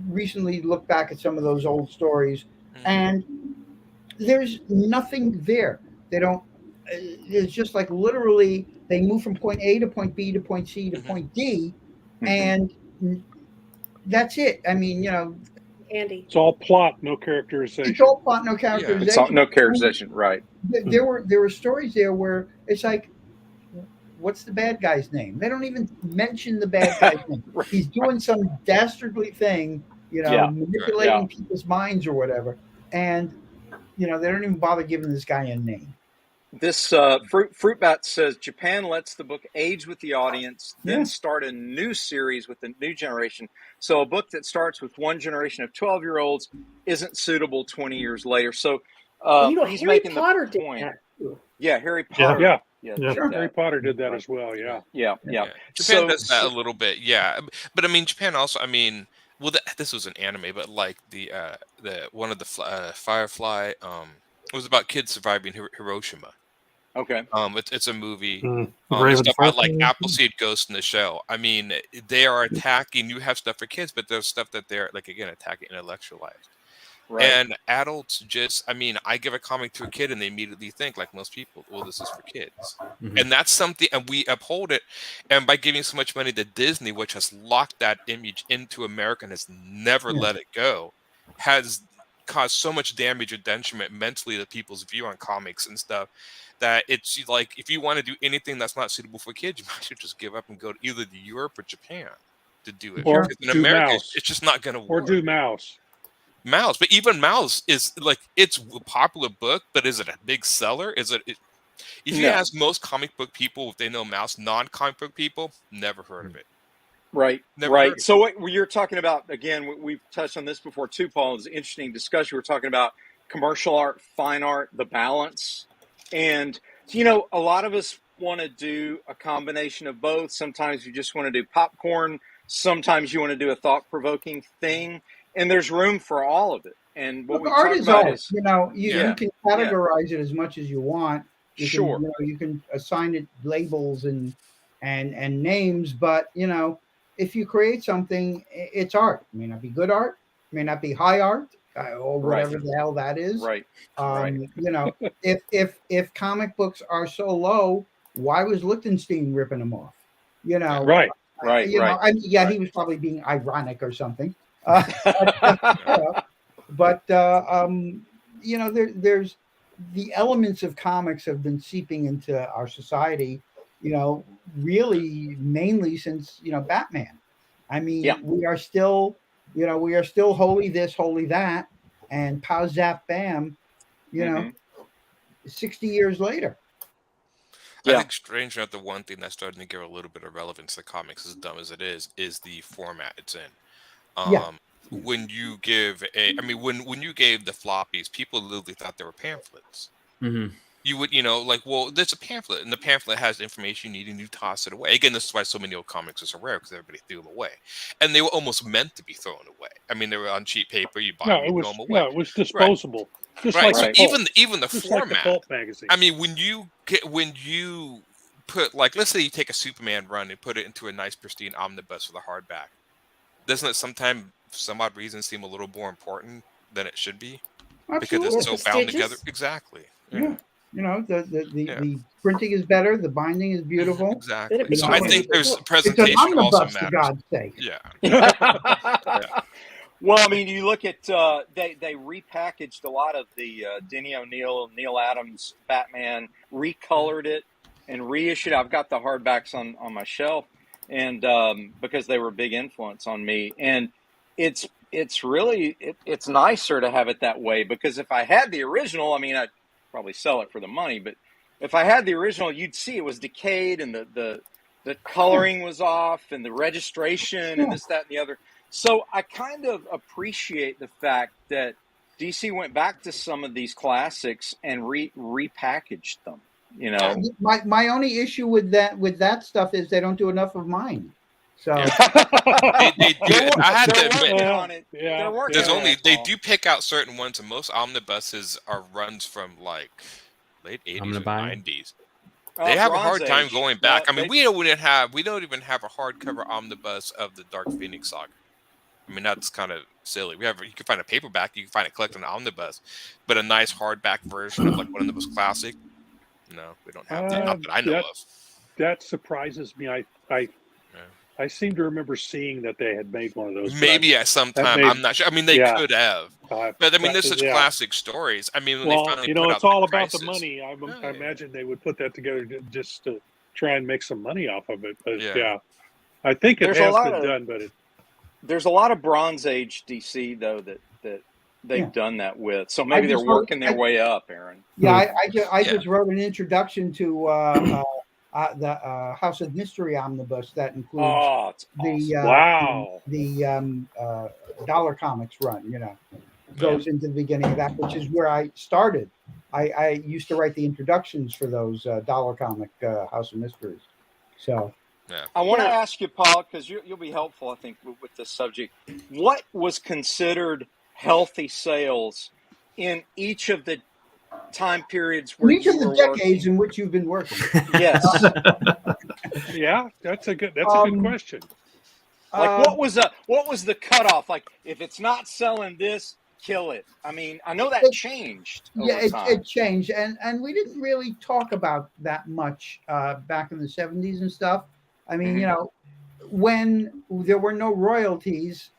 recently looked back at some of those old stories, and there's nothing there. They don't. It's just like literally they move from point A to point B to point C to point D, and that's it. I mean, Andy. It's all plot, no characterization. It's all plot, no characterization. It's all, no characterization, right? There were stories there where it's like, what's the bad guy's name? They don't even mention the bad guy's name. Right. He's doing some dastardly thing, manipulating people's minds or whatever, and they don't even bother giving this guy a name. This Fruitbat says Japan lets the book age with the audience, then start a new series with the new generation. So a book that starts with one generation of 12-year-olds isn't suitable 20 years later. So he's Harry making Potter the did point. that too. Yeah, Harry Potter. Yeah. Sure. Harry Potter did that as well. Yeah. Japan does that a little bit. Yeah, but I mean, Japan also. I mean, well, this was an anime, but like the one of the Firefly was about kids surviving Hiroshima. Okay. It's a movie. Stuff about like Appleseed Ghost in the Shell. I mean, they are attacking. You have stuff for kids, but there's stuff that they're like again attacking intellectualized. Right. And adults just, I mean, I give a comic to a kid and they immediately think, like most people, well, this is for kids. And that's something, and we uphold it. And by giving so much money to Disney, which has locked that image into America and has never let it go, has caused so much damage or detriment mentally to people's view on comics and stuff, that it's like, if you want to do anything that's not suitable for kids, you might as well just give up and go to either Europe or Japan to do it. Or in America, it's just not going to work. Or do Mouse. But even Mouse is like, it's a popular book, but is it a big seller? Is it? If you ask most comic book people if they know Mouse, non-comic book people, never heard of it. Right, never right. So what you're talking about, again, we've touched on this before too, Paul. It's an interesting discussion. We're talking about commercial art, fine art, the balance. And, a lot of us want to do a combination of both. Sometimes you just want to do popcorn. Sometimes you want to do a thought-provoking thing. And there's room for all of it. And what we art talk is about art. is, you can categorize it as much as you want. You can assign it labels and names, but if you create something, it's art. It may not be good art, it may not be high art, or whatever the hell that is. Right. If comic books are so low, why was Lichtenstein ripping them off? Right. He was probably being ironic or something. There's the elements of comics have been seeping into our society, really mainly since Batman. I mean, we are still holy this, holy that, and pow zap bam, 60 years later. I think strange enough, the one thing that's starting to give a little bit of relevance to comics, as dumb as it is the format it's in. When you give when you gave the floppies, people literally thought they were pamphlets. You would, well, there's a pamphlet, and the pamphlet has information you need, and you toss it away. Again, this is why so many old comics are so rare, because everybody threw them away, and they were almost meant to be thrown away. I mean, they were on cheap paper. You buy them, throw them away. No, it was disposable. Right. Just like so even the just format. Like the pulp magazine. I mean, when you put, like, let's say you take a Superman run and put it into a nice pristine omnibus with a hardback, doesn't it sometimes, for some odd reason, seem a little more important than it should be? Absolutely. Because it's so bound together. Exactly. Yeah. The printing is better. The binding is beautiful. Exactly. So I think there's presentation it's an omnibus, also matters. For God's sake. Yeah. Well, I mean, you look at they repackaged a lot of the Denny O'Neil, Neil Adams Batman, recolored it and reissued. I've got the hardbacks on my shelf, and because they were a big influence on me, and it's really it's nicer to have it that way, because if I had the original, I mean, I'd probably sell it for the money, but if I had the original, you'd see it was decayed, and the coloring was off, and the registration, and this, that, and the other. So I kind of appreciate the fact that DC went back to some of these classics and repackaged them. My only issue with that stuff is they don't do enough of mine. So they do. I had to admit, on it. They do pick out certain ones, and most omnibuses are runs from like late 80s or 90s. They have a hard time going back. I mean, we don't even have a hardcover omnibus of the Dark Phoenix saga. I mean, that's kind of silly. You can find a paperback, you can find it collected in an omnibus, but a nice hardback version of like one of the most classic. No, we don't have that. Not that I know of. That surprises me. I seem to remember seeing that they had made one of those. Maybe at some time. I'm not sure. I mean, they could have. But I mean, there's such classic stories. I mean, when they finally it's all about the money. I imagine they would put that together just to try and make some money off of it. But I think it has been done. But there's a lot of Bronze Age DC though that they've done that with. So maybe they're working their way up, Aaron. Yeah, I just wrote an introduction to the House of Mystery omnibus that includes the Dollar Comics run. You know, goes into the beginning of that, which is where I started. I used to write the introductions for those Dollar Comic House of Mysteries. So. Yeah. I want to ask you, Paul, because you'll be helpful, I think, with this subject. What was considered healthy sales in each of the time periods where each of the decades in which you've been working? Yes. Yeah, that's a good question. Like, what was the cutoff? Like, if it's not selling this, kill it. I mean, I know that changed. It changed, and we didn't really talk about that much back in the 70s and stuff. I mean, you know, when there were no royalties,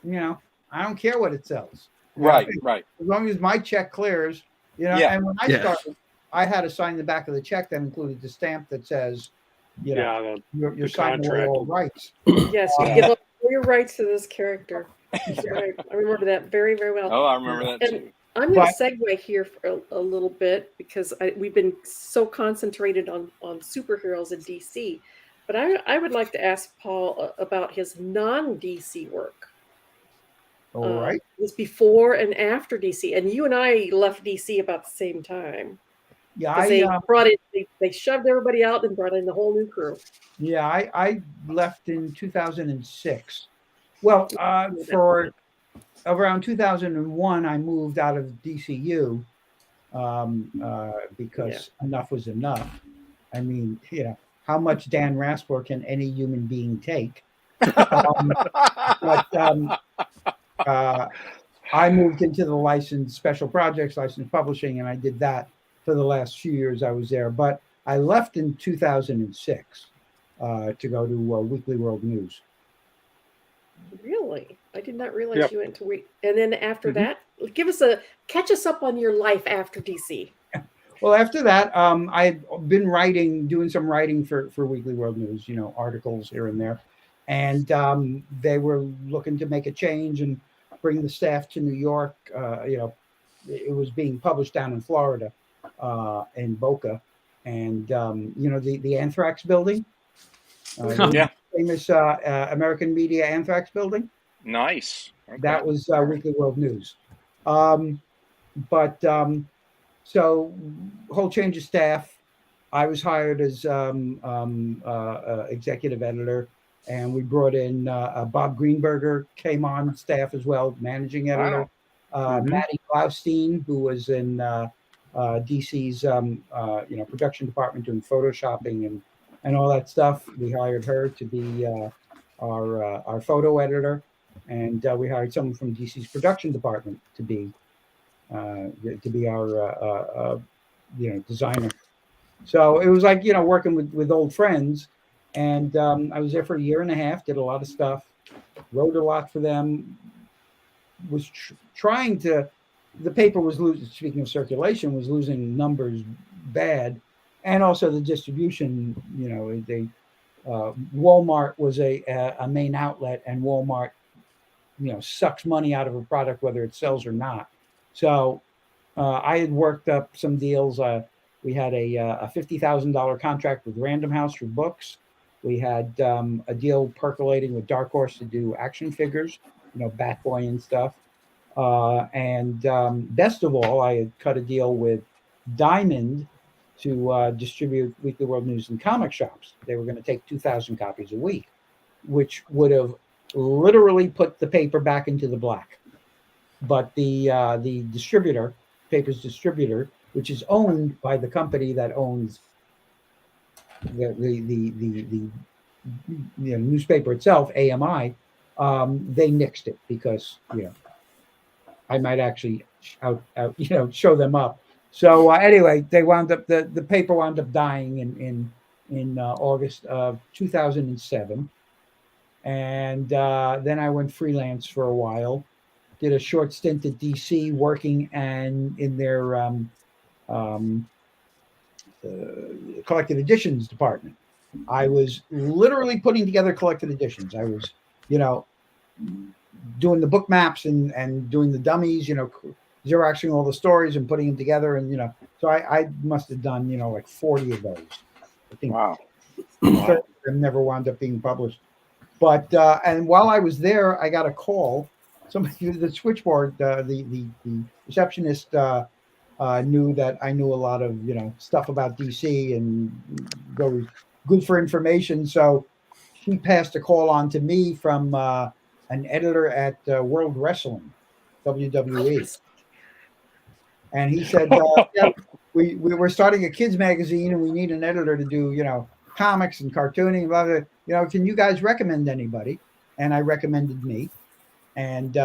you know, I don't care what it sells. Right. As long as my check clears, you know. And when I started, I had to sign the back of the check that included the stamp that says, you know, you're signing away all rights. Yes, you give up all your rights to this character. I remember that very, very well. Oh, I remember that too. I'm going to segue here for a little bit because we've been so concentrated on superheroes in DC. But I would like to ask Paul about his non-DC work. All right. It was before and after DC. And you and I left DC about the same time. Yeah, they shoved everybody out and brought in the whole new crew. Yeah, I left in 2006. Well, for around 2001, I moved out of DCU because enough was enough. I mean, you know, how much Dan Raspler can any human being take? I moved into the special projects, licensed publishing, and I did that for the last few years I was there. But I left in 2006 to go to Weekly World News. Really? I did not realize you went to And then after that, catch us up on your life after DC. Well, after that, I had been doing some writing for Weekly World News, you know, articles here and there. And they were looking to make a change and bring the staff to New York. You know, it was being published down in Florida, in Boca. And, you know, the Anthrax building. Famous American Media Anthrax building. Nice. Okay. That was Weekly World News. So whole change of staff. I was hired as executive editor, and we brought in Bob Greenberger came on staff as well, managing editor. Matty Glaustein, who was in DC's you know, production department doing photoshopping and all that stuff. We hired her to be our photo editor, and we hired someone from DC's production department to be our you know, designer. So it was like, you know, working with old friends, and I was there for a year and a half, did a lot of stuff, wrote a lot for them, was trying to, the paper was losing, speaking of circulation, was losing numbers bad, and also the distribution, you know, they Walmart was a main outlet, and Walmart, you know, sucks money out of a product whether it sells or not. So I had worked up some deals. We had a $50,000 contract with Random House for books. We had a deal percolating with Dark Horse to do action figures, you know, Batboy and stuff. And best of all, I had cut a deal with Diamond to distribute Weekly World News in comic shops. They were going to take 2,000 copies a week, which would have literally put the paper back into the black. But the distributor, paper's distributor, which is owned by the company that owns the you know, newspaper itself, AMI, they nixed it because I might actually show them up. So anyway, they wound up the paper wound up dying in August of 2007, and then I went freelance for a while. Did a short stint at DC working and in their collected editions department. I was literally putting together collected editions. I was, doing the book maps and doing the dummies, xeroxing all the stories and putting them together. And, so I must have done, like 40 of those. I think. Wow. And never wound up being published. But, and while I was there, I got a call. Somebody, the switchboard, the receptionist knew that I knew a lot of, stuff about DC and was good for information. So she passed a call on to me from an editor at World Wrestling, WWE. And he said, yeah, we were starting a kids magazine and we need an editor to do, comics and cartooning, blah, blah. Can you guys recommend anybody? And I recommended me. And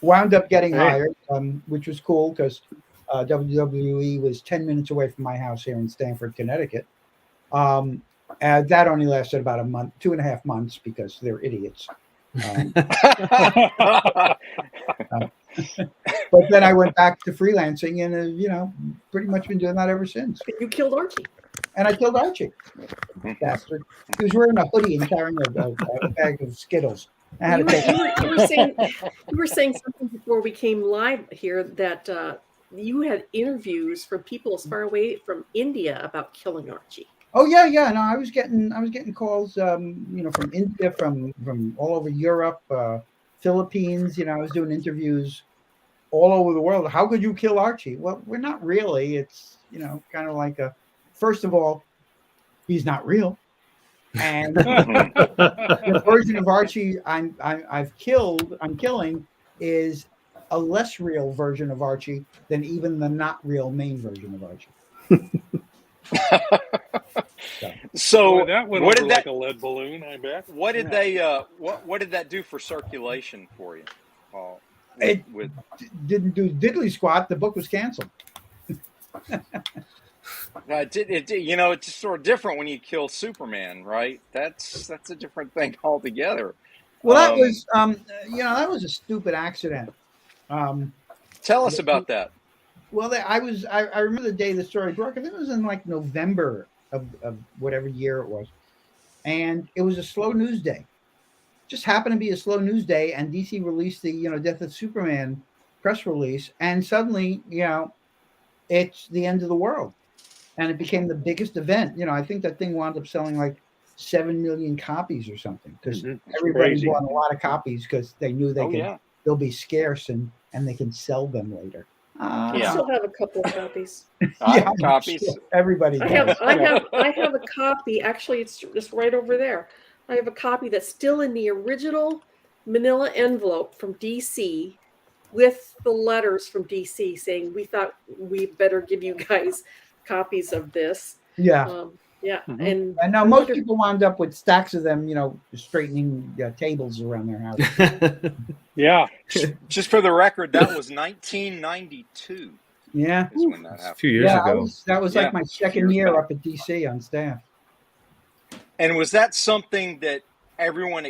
wound up getting hired, which was cool because WWE was 10 minutes away from my house here in Stamford, Connecticut. That only lasted about a month, 2.5 months, because they're idiots. But then I went back to freelancing and, pretty much been doing that ever since. You killed Archie. And I killed Archie. Bastard. He was wearing a hoodie and carrying a bag of Skittles. You were saying something before we came live here that you had interviews from people as far away from India about killing Archie. Oh yeah. No, I was getting calls, from India, from all over Europe, Philippines. I was doing interviews all over the world. How could you kill Archie? Well, we're not really. It's kind of like first of all, he's not real. And the version of Archie I'm killing is a less real version of Archie than even the not real main version of Archie. So that went over like a lead balloon, I bet. What did they what did that do for circulation for you, Paul? It didn't do diddly squat. The book was canceled. It's just sort of different when you kill Superman, right? That's a different thing altogether. Well, that was that was a stupid accident. Tell us about that. Well, I remember the day the story broke. I think it was in like November of whatever year it was, and it was a slow news day. Just happened to be a slow news day, and DC released the Death of Superman press release, and suddenly it's the end of the world. And it became the biggest event. I think that thing wound up selling like 7 million copies or something because everybody bought a lot of copies because they knew they'll be scarce and they can sell them later. I still have a couple of copies. Copies. Sure. Everybody. I have a copy. Actually, it's just right over there. I have a copy that's still in the original manila envelope from DC with the letters from DC saying we thought we better give you guys copies of this. Yeah. And now most people wound up with stacks of them, straightening tables around their house. Yeah. Just for the record, that was 1992. Yeah. Is when that happened. A few years ago. That was like my second year up at DC on staff. And was that something that everyone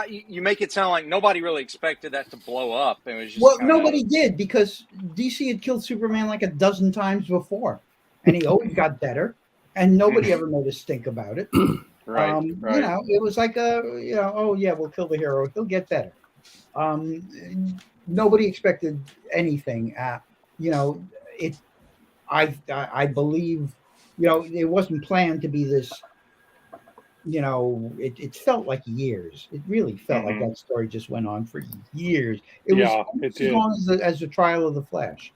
you make it sound like nobody really expected that to blow up? It was just nobody did because DC had killed Superman like a dozen times before, and he always got better, and nobody ever made a stink about it. Right. It was like we'll kill the hero, he'll get better. Nobody expected anything. I believe, it wasn't planned to be this. It felt like years. It really felt like that story just went on for years. It was as long as the trial of the Flash.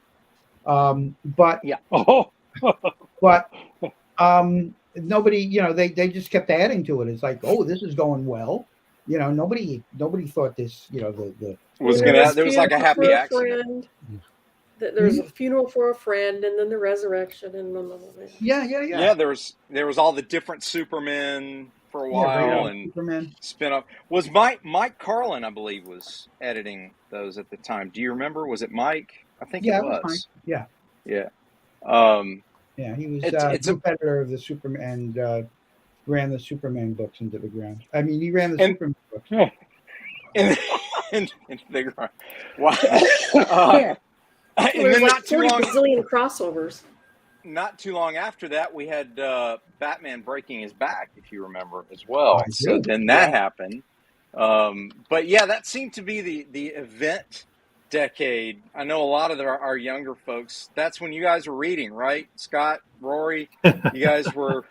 But nobody, they just kept adding to it. It's like, oh, this is going well. Nobody thought this, the was gonna. There was like a happy accident. There was a funeral for a friend, and then the resurrection, and yeah. There was all the different Supermen for a while, and Superman. spin-off. Was Mike Carlin, I believe, was editing those at the time. Do you remember? Was it Mike? I think it was. Mike. Yeah. Yeah. He was It's a competitor of the Superman and ran the Superman books into the ground. I mean, he ran the Superman books. in the ground. Wow. And There's then like not too 40 long. bazillion crossovers. Not too long after that, we had Batman breaking his back, if you remember, as well. So then that happened. But yeah, that seemed to be the event decade. I know a lot of our younger folks, that's when you guys were reading, right? Scott, Rory, you guys were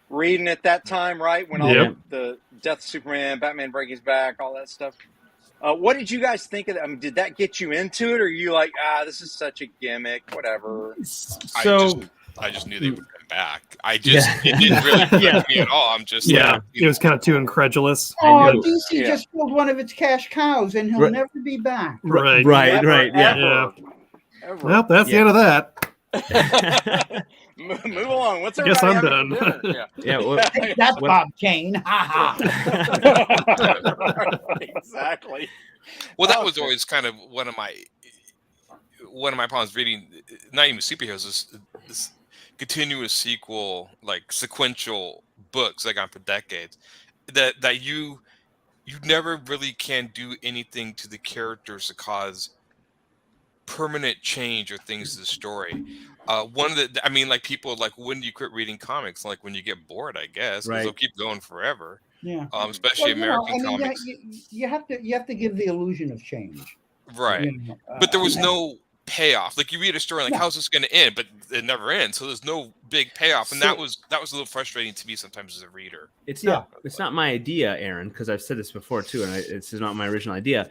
reading at that time, right? When all the Death of Superman, Batman breaking his back, all that stuff. What did you guys think of that? I mean, did that get you into it, or are you like, this is such a gimmick, whatever? So I just knew they would come back. It didn't really affect me at all. I'm just it was kind of too incredulous. DC just killed one of its cash cows, and he'll never be back. Right. Ever. Well, that's the end of that. Move along. What's I guess everybody I'm having for done. dinner? That's Bob Kane. Ha ha. Exactly. Well, that was always kind of one of my problems reading, not even superheroes, this continuous sequel, like sequential books like on for decades, that you never really can do anything to the characters to cause permanent change or things to the story. Like people like, when do you quit reading comics? Like when you get bored, I guess, because they'll keep going forever. Yeah. Especially American comics. You have to give the illusion of change. Right. But there was no payoff. Like you read a story, like how's this going to end? But it never ends. So there's no big payoff, and that was a little frustrating to me sometimes as a reader. It's not my idea, Aaron, because I've said this before too, and this is not my original idea.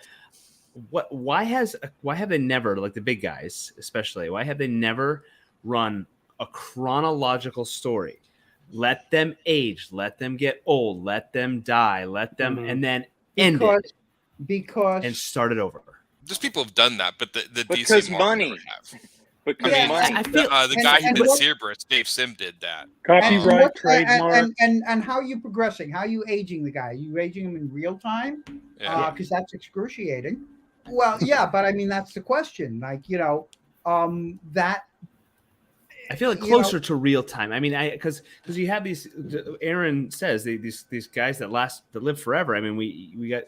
Why have they never, like the big guys especially, why have they never run a chronological story? Let them age, let them get old, let them die, let them and then end it and start it over. Just people have done that, but the because DC money. Have. Because money. I feel, the guy who did Cerberus, Dave Sim, did that. Copyright, trademark, and how are you progressing? How are you aging the guy? Are you aging him in real time? Because that's excruciating. Well, yeah, but I mean that's the question. Like that. I feel like closer to real time. I mean, because you have these. Aaron says these guys that live forever. I mean, we got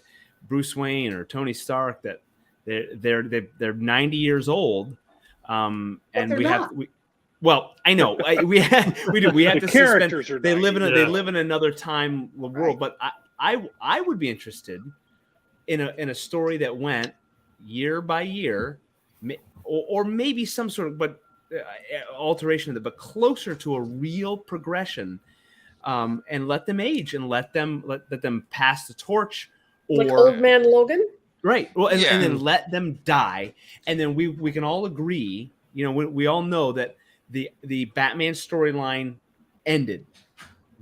Bruce Wayne or Tony Stark that they're 90 years old, and well, I know we have to suspend. They live in another time world, but I would be interested in a story that went year by year, or maybe some sort of alteration of it, but closer to a real progression, and let them age and let them pass the torch, or like Old Man Logan. Right. Well, and then let them die, and then we can all agree. We all know that the Batman storyline ended.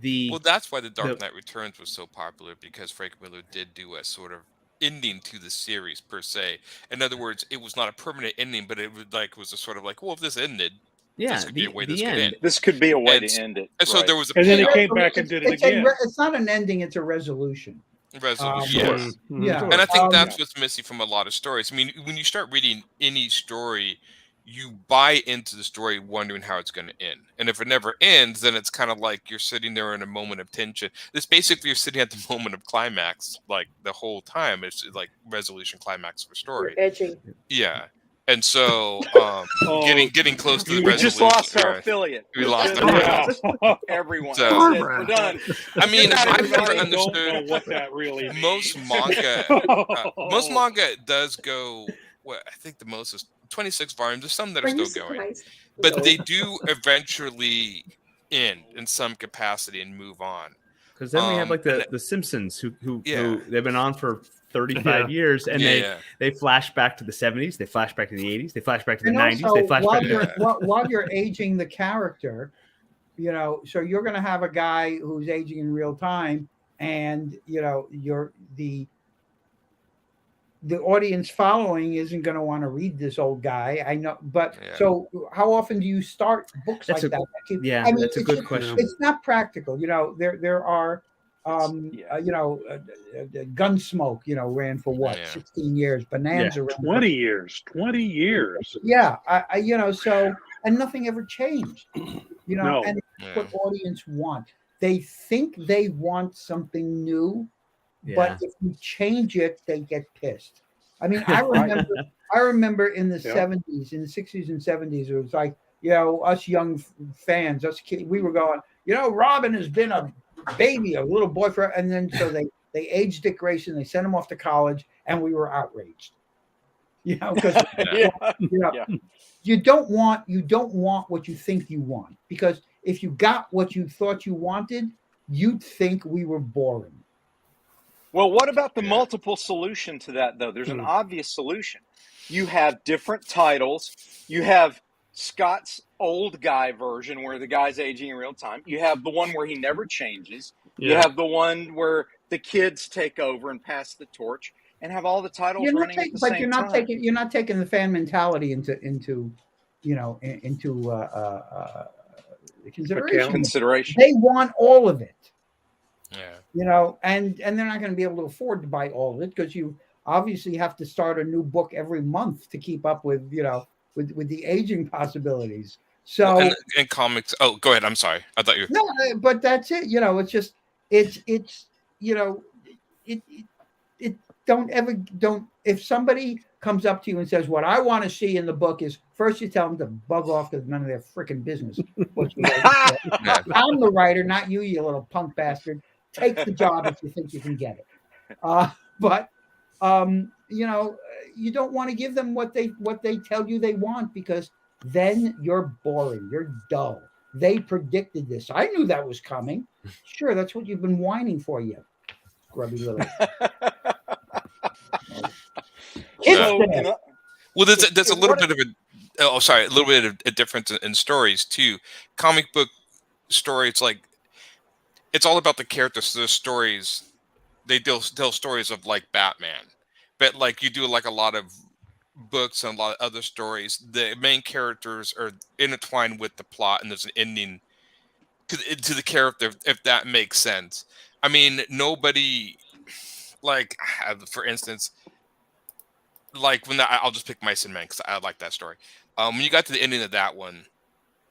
That's why the Dark Knight Returns was so popular, because Frank Miller did do a sort of ending to the series per se. In other words, it was not a permanent ending, but it was a sort of like, well, if this ended, this could be a way this could end. This could be a way to end it. And so there was and then he came back and did it again. It's not an ending; it's a resolution. Resolution. And I think that's what's missing from a lot of stories. I mean, when you start reading any story, you buy into the story wondering how it's going to end. And if it never ends, then it's kind of like you're sitting there in a moment of tension. It's basically you're sitting at the moment of climax, like the whole time. It's like resolution, climax of a story. You're edging. Yeah. And so getting close to the resolution. We just lost our affiliate. We lost our everyone. So, we're done. I mean, I've never understood don't know what that really means. Most manga does go, I think the most is 26 volumes. There's some that are still going. But they do eventually end in some capacity and move on. Because then we have like the Simpsons who they've been on for 35 years, and they flash back to the 70s, they flash back to the 80s, they flash back to the 90s, they flash back while you're aging the character, so you're going to have a guy who's aging in real time, and you're the audience following isn't going to want to read this old guy. I know, but so how often do you start books like that? That's a good question. It's not practical. There are Gunsmoke, ran for what, 16 years. Bonanza, 20 years. 20 years. Yeah, so, and nothing ever changed. No. And what audience want. They think they want something new, but if you change it, they get pissed. I mean, I remember in the 70s, in the 60s and 70s, it was like, us young fans, us kids, we were going, Robin has been a baby, a little boy for, and then so they aged Dick Grayson, they sent him off to college, and we were outraged. Because you don't want what you think you want, because if you got what you thought you wanted, you'd think we were boring. Well, what about the multiple solution to that, though? There's an obvious solution. You have different titles. You have Scott's old guy version where the guy's aging in real time. You have the one where he never changes. You have the one where the kids take over and pass the torch, and have all the titles running at the same time. You're not taking the fan mentality into consideration. They want all of it. And they're not going to be able to afford to buy all of it, because you obviously have to start a new book every month to keep up with with the aging possibilities. So and comics. Oh, go ahead. I'm sorry. I thought you. No, but that's it. It's just it don't. If somebody comes up to you and says, what I want to see in the book is, first you tell them to bug off, because none of their freaking business. I'm the writer, not you, you little punk bastard. Take the job if you think you can get it. But you don't want to give them what they tell you they want, because then you're boring, you're dull. They predicted this. I knew that was coming. Sure, that's what you've been whining for, you grubby little. Well, there's a little bit of a difference in stories too. Comic book story, it's all about the characters. So there's stories, they tell stories of like Batman, but like you do like a lot of books and a lot of other stories, the main characters are intertwined with the plot, and there's an ending to the character, if that makes sense. I mean, nobody, like, for instance, like I'll just pick Mice and Men because I like that story. When you got to the ending of that one,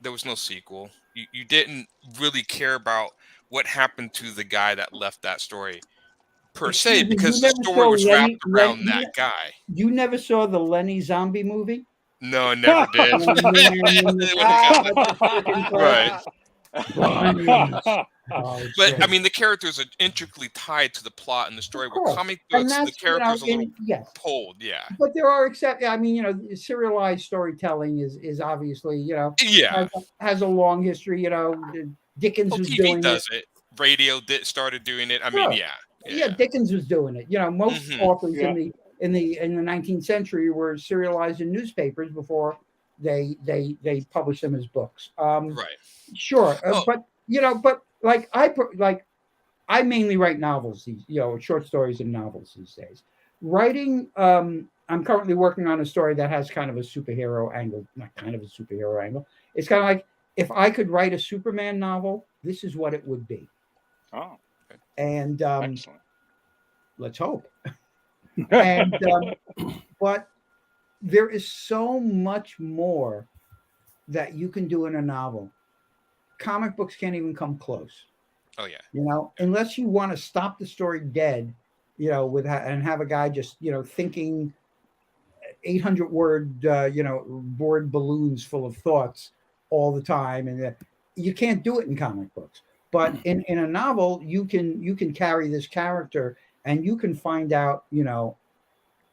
there was no sequel. You didn't really care about what happened to the guy that left that story per se, because the story was wrapped around that guy. You never saw the Lenny Zombie movie? No, I never did. Right. But I mean, the characters are intricately tied to the plot and the story. With comic books, the characters are a little pulled, But there are exceptions. I mean, serialized storytelling is obviously, has a long history. Dickens was doing does it. Radio started doing it. I mean, Dickens was doing it. Most authors in the 19th century were serialized in newspapers before they published them as books. Right. Sure, but like I mainly write novels. Short stories and novels these days. Writing, I'm currently working on a story that has kind of a superhero angle. Not kind of a superhero angle. It's kind of like, if I could write a Superman novel, this is what it would be. Oh. And excellent. Let's hope. And but there is so much more that you can do in a novel. Comic books can't even come close. Oh yeah. Unless you want to stop the story dead, and have a guy just thinking 800 word board balloons full of thoughts all the time, and you can't do it in comic books. But in a novel, you can carry this character, and you can find out,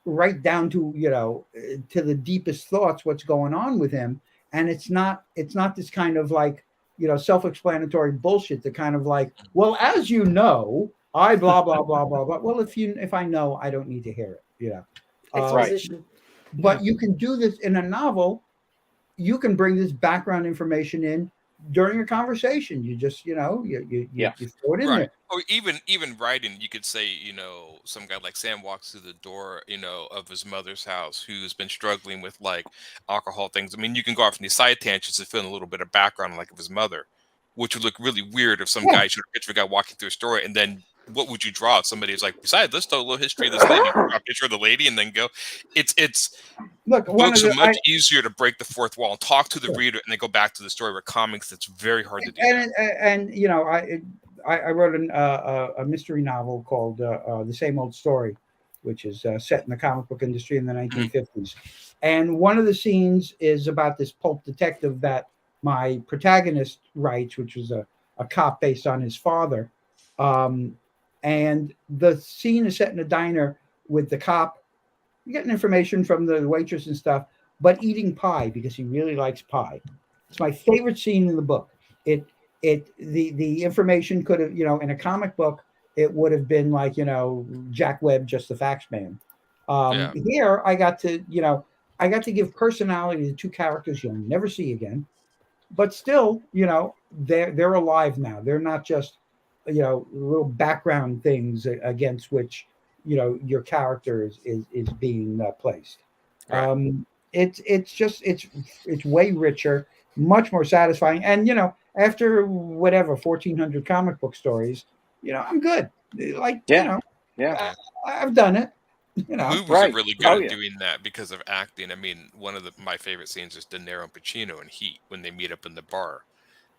right down to to the deepest thoughts, what's going on with him. And it's not this kind of like self-explanatory bullshit. The kind of like, well, as you know, I blah blah blah blah blah. Well, if I know, I don't need to hear it. Exposition. But you can do this in a novel. You can bring this background information in during a conversation. You just you throw it in there. Or even writing, you could say, some guy like Sam walks through the door, of his mother's house, who's been struggling with like alcohol things. I mean, you can go off on these side tangents to fill in a little bit of background, like of his mother, which would look really weird if some guy showed a picture of a guy walking through a store, and then what would you draw? If somebody was like, besides, let's tell a little history of this lady. Draw a picture of the lady and then go. It's look. books are much easier to break the fourth wall and talk to the reader, and then go back to the story. Where comics, it's very hard to do. And you know, I wrote a mystery novel called The Same Old Story, which is set in the comic book industry in the 1950s. And one of the scenes is about this pulp detective that my protagonist writes, which was a cop based on his father. And the scene is set in a diner with the cop getting information from the waitress and stuff, but eating pie because he really likes pie. It's my favorite scene in the book. The information could have, you know, in a comic book, it would have been like, you know, Jack Webb, just the facts man. Here I got to give personality to two characters you'll never see again, but still, you know, they're alive now. They're not just, you know, little background things against which, you know, your character is being placed. Right. It's way richer, much more satisfying. And, you know, after whatever 1,400 comic book stories, you know, I'm good. Like, you know, I've done it. You know, movies are really good at doing that because of acting. I mean, one of my favorite scenes is De Niro and Pacino in Heat when they meet up in the bar,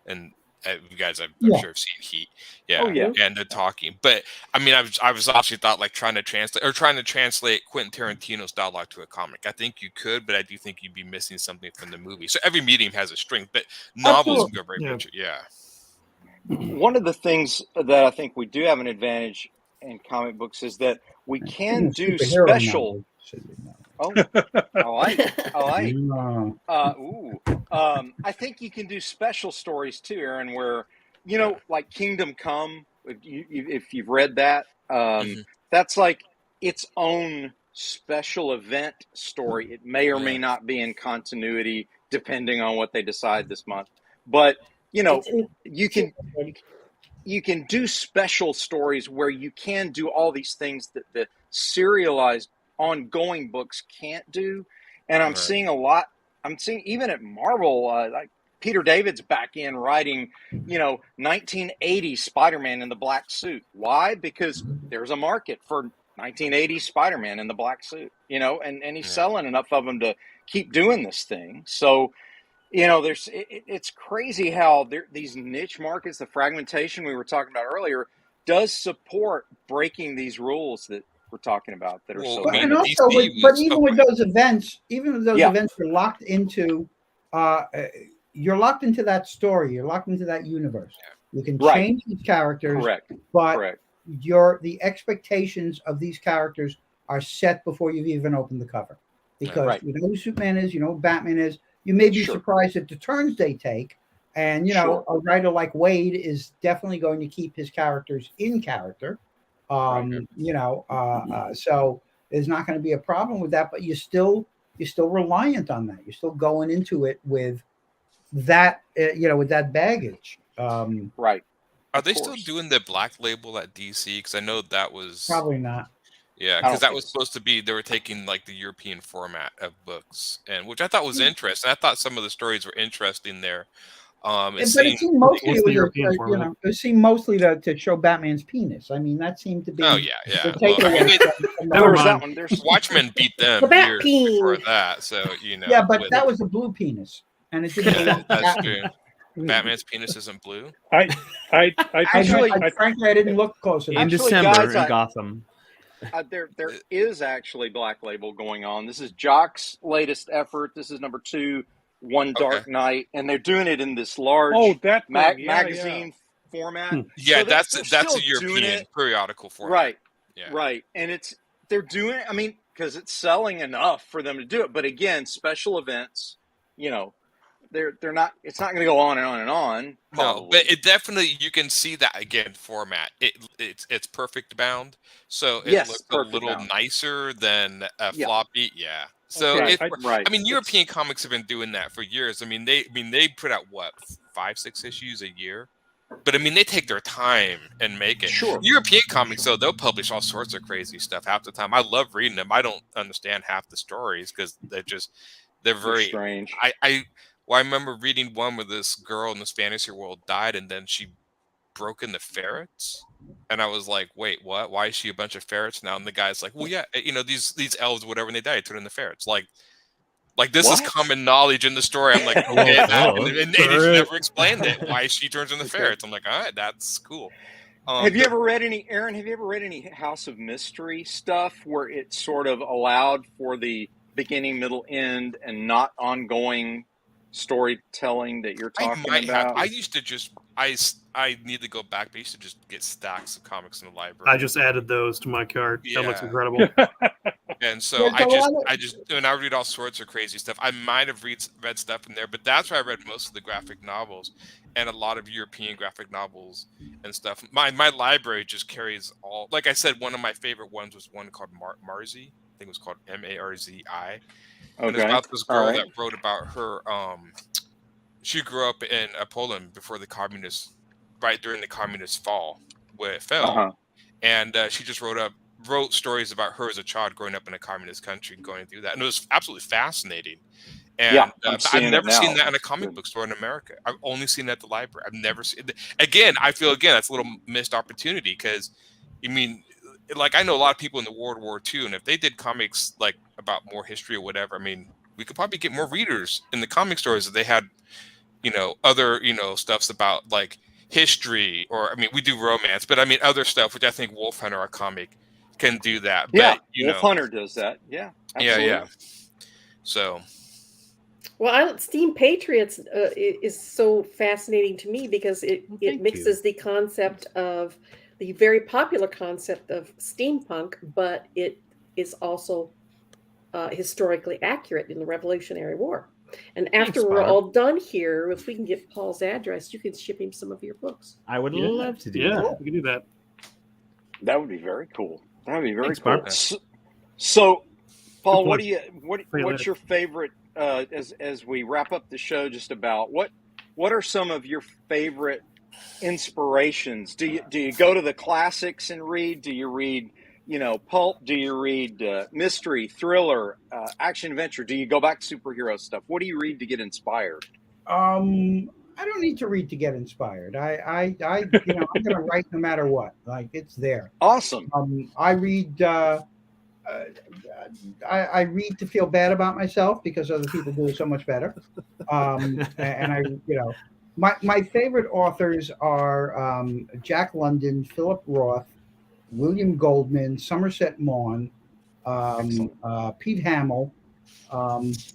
and you guys, I'm sure have seen Heat, and they're talking. But I mean, I was obviously thought like trying to translate Quentin Tarantino's dialogue to a comic. I think you could, but I do think you'd be missing something from the movie. So every medium has a strength, but novels can go very much. Yeah. One of the things that I think we do have an advantage in comic books is that we can do special. I think you can do special stories too, Aaron, where, you know, like Kingdom Come, if you've read that, that's like its own special event story. It may or may not be in continuity depending on what they decide this month, but you know, you can do special stories where you can do all these things that the serialized ongoing books can't do. And I'm seeing even at Marvel, like Peter David's back in writing, you know, 1980 Spider-Man in the black suit. Why? Because there's a market for 1980 Spider-Man in the black suit, you know, and he's selling enough of them to keep doing this thing. So, you know, it's crazy how these niche markets, the fragmentation we were talking about earlier, does support breaking these rules that we're talking about that are so. And also, even with those events, you're locked into. You're locked into that story. You're locked into that universe. You can change these characters, but the expectations of these characters are set before you've even opened the cover, because you know who Superman is, you know who Batman is. You may be surprised at the turns they take, and you know a writer like Wade is definitely going to keep his characters in character. You know, so there's not going to be a problem with that, but you're still reliant on that. You're still going into it with that, you know, with that baggage. Right. Are they still doing the Black Label at DC? Because I know that was probably not. Yeah, because that was supposed to be, they were taking like the European format of books, and which I thought was interesting. I thought some of the stories were interesting there. It seemed mostly it seemed mostly to show Batman's penis. I mean, that seemed to be. Oh yeah. There's Watchmen beat them years before that, so you know. Yeah, but that was a blue penis, and it didn't. That's true. Batman's penis isn't blue. Frankly, I didn't look close enough. In December in Gotham. There is actually Black Label going on. This is Jock's latest effort. This is number 2, One Dark Night, and they're doing it in this large magazine format. Yeah, so that's a European periodical format. Right. Yeah. Right. And they're doing it, I mean, because it's selling enough for them to do it. But again, special events, you know, they're not. It's not going to go on and on and on. Probably. No, but it definitely, you can see that again format. It's perfect bound, so it looks a little nicer than a floppy. Yeah. So I mean, European comics have been doing that for years. I mean, they put out what 5-6 issues a year, but I mean they take their time and make it. Sure. European comics though, they'll publish all sorts of crazy stuff half the time. I love reading them. I don't understand half the stories because they're very strange. I remember reading one where this girl in this fantasy world died, and then she broken the ferrets. And I was like, wait, what? Why is she a bunch of ferrets now? And the guy's like, well, yeah, these elves, whatever, when they die, turn into ferrets. Like this is common knowledge in the story. I'm like, okay, and he's never explained it. Why she turns into ferrets. I'm like, all right, that's cool. Have you ever read any, Aaron? Have you ever read any House of Mystery stuff where it sort of allowed for the beginning, middle, end, and not ongoing storytelling that you're talking about? I used to just I need to go back, but I used to just get stacks of comics in the library. I just added those to my cart. Yeah. That looks incredible. And so I just and I read all sorts of crazy stuff. I might have read stuff in there, but that's where I read most of the graphic novels and a lot of European graphic novels and stuff. My library just carries all. Like I said, one of my favorite ones was one called Marzi. I think it was called Marzi. And it's about this girl that wrote about her. She grew up in Poland before the communist, right during the communist fall, where it fell, and she just wrote stories about her as a child growing up in a communist country, going through that, and it was absolutely fascinating. And I've never seen that in a comic book store in America. I've only seen it at the library. I've never seen it. Again, I feel that's a little missed opportunity because, like I know a lot of people in the World War II, and if they did comics like about more history or whatever, we could probably get more readers in the comic stores if they had, other, stuffs about like history or, we do romance, but other stuff, which I think Wolf Hunter, our comic, can do that. Yeah, but, Wolf Hunter does that. Yeah, absolutely. Yeah. So. Well, Steam Patriots is so fascinating to me because it mixes the concept of the very popular concept of steampunk, but it is also historically accurate in the Revolutionary War. And after we're all done here, if we can get Paul's address, you can ship him some of your books. I would love to do that. Yeah, we can do that. That would be very cool. That would be very cool. Barbara. So, Paul, what's your favorite? As we wrap up the show, just about what are some of your favorite inspirations? Do you go to the classics and read? Do you read pulp? Do you read mystery, thriller, action adventure? Do you go back to superhero stuff? What do you read to get inspired? I don't need to read to get inspired. I'm going to write no matter what. Like, it's there. Awesome. I read. I read to feel bad about myself because other people do it so much better. And I, my favorite authors are Jack London, Philip Roth, William Goldman, Somerset Maugham, Pete Hamill. Those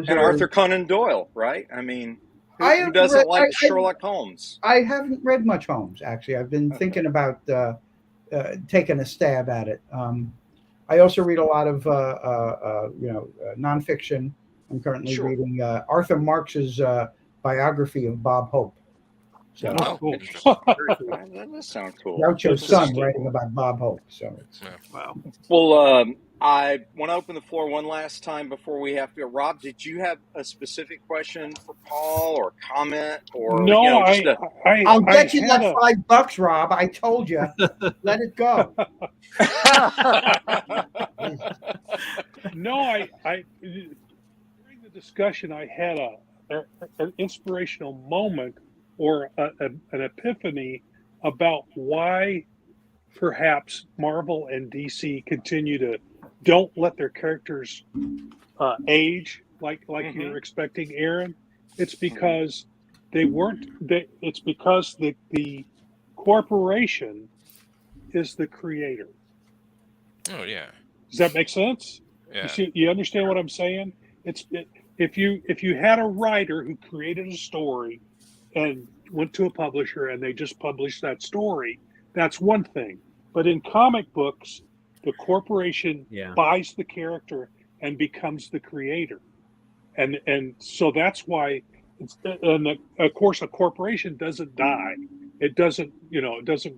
and are Arthur Conan Doyle, right? Who doesn't like Sherlock Holmes? I haven't read much Holmes, actually. I've been thinking about taking a stab at it. I also read a lot of nonfiction. I'm currently reading Arthur Marx's biography of Bob Hope. So cool. That does sound cool. Groucho's son writing about Bob Hope. So wow. Well, I want to open the floor one last time before we have to go. Rob, did you have a specific question for Paul or comment or no? I'll get you that $5, Rob. I told you. Let it go. No, during the discussion, I had an inspirational moment or an epiphany about why perhaps Marvel and DC continue to don't let their characters age like you're expecting, Aaron. It's because it's because the corporation is the creator. Oh yeah. Does that make sense? Yeah. You understand what I'm saying? If you had a writer who created a story and went to a publisher and they just published that story, that's one thing. But in comic books, the corporation buys the character and becomes the creator. And so that's why of course a corporation doesn't die. It doesn't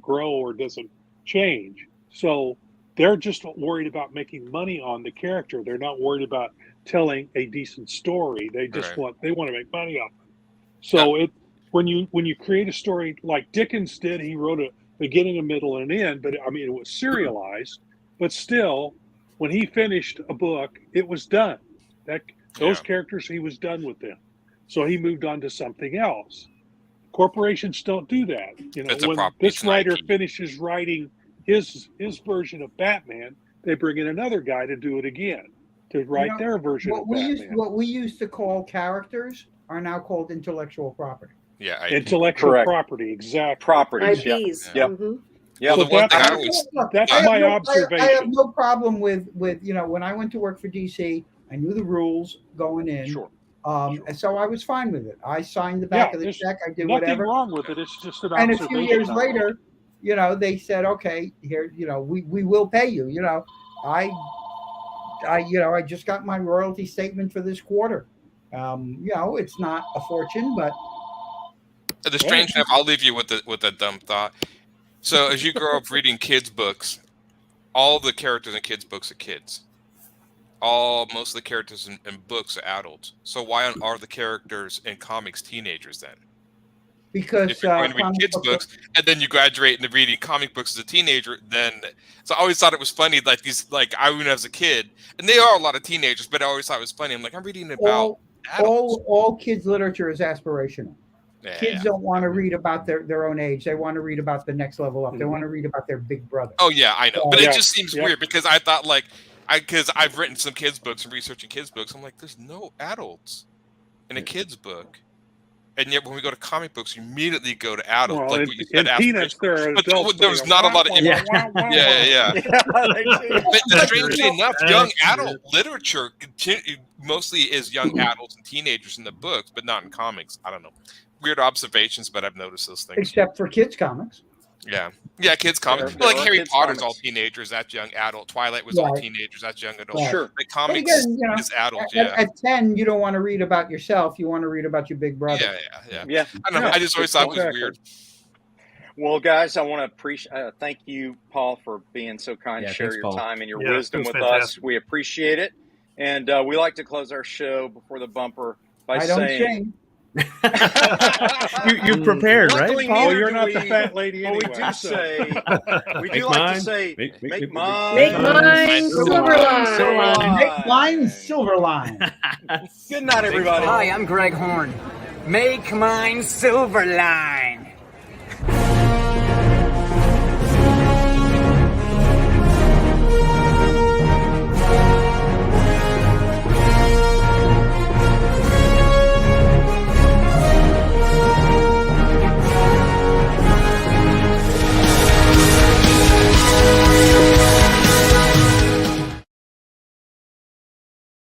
grow or doesn't change. So they're just worried about making money on the character. They're not worried about telling a decent story. They just want to make money off it. So when you create a story like Dickens did, he wrote a beginning, a middle, and an end, but it was serialized. But still, when he finished a book, it was done. Those characters, he was done with them. So he moved on to something else. Corporations don't do that. You know, It's a when property, this it's an writer IP. finishes writing his version of Batman, they bring in another guy to do it again, to write their version of Batman. What we used to call characters are now called intellectual property. Yeah, IP. Intellectual Correct. property, exactly. Properties. IPs. Yep. Mhm. Yep. Well, the one thing I that's always that's I have my no- observation. I have no problem with when I went to work for DC, I knew the rules going in. Sure. And so I was fine with it. I signed the back of the there's check. I did nothing whatever. wrong with it. It's just an And a observation. few years I later, they said, okay, here, we will pay you. I just got my royalty statement for this quarter. It's not a fortune, but the strange enough, I'll leave you with a dumb thought. So as you grow up reading kids' books, all the characters in kids' books are kids. Most of the characters in books are adults. So why are the characters in comics teenagers then? because If you're going to read kids' books and then you graduate into reading comic books as a teenager, then so I always thought it was funny, like these, like I when I was a kid, and they are a lot of teenagers, but I always thought it was funny. I'm like, I'm reading about adults. all kids' literature is aspirational. Yeah, Kids don't want to read about their own age. They want to read about the next level up. They want to read about their big brother. Oh yeah, I know, but Yeah, it just seems yeah. weird because I thought because I've written some kids' books and researching kids' books. I'm like, there's no adults in a kid's book, and yet when we go to comic books, you immediately go to adults. Well, like in, what you said, in Peanuts, there are but adults. there was not a lot of Yeah. yeah. But strangely enough, young adult literature mostly is young adults and teenagers in the books, but not in comics. I don't know. Weird observations, but I've noticed those things. Except for kids' comics. Yeah, kids comics. There Like are Harry kids' Potter's comics. all teenagers. That's young adult. Twilight was all Right. teenagers. That's young adult. Right. Sure. The But comics again, is adult. at 10, you don't want to read about yourself. You want to read about your big brother. Yeah. I don't know. I just always thought it was Exactly. weird. Well, guys, I want to thank you, Paul, for being so kind to Yeah, share thanks, your Paul. time and your Yeah, wisdom it was with us. fantastic. We appreciate it. And we like to close our show before the bumper by I don't saying, sing. you prepared, right, Luckily, Paul? Oh, neither you're do not the we- fat lady Well, we anyway. do so. say, we do Make like mine. to say, Make make mine. Make mine mine Silverline. Make mine Silverline. Good night, everybody. Hi, I'm Greg Horn. Make mine Silverline.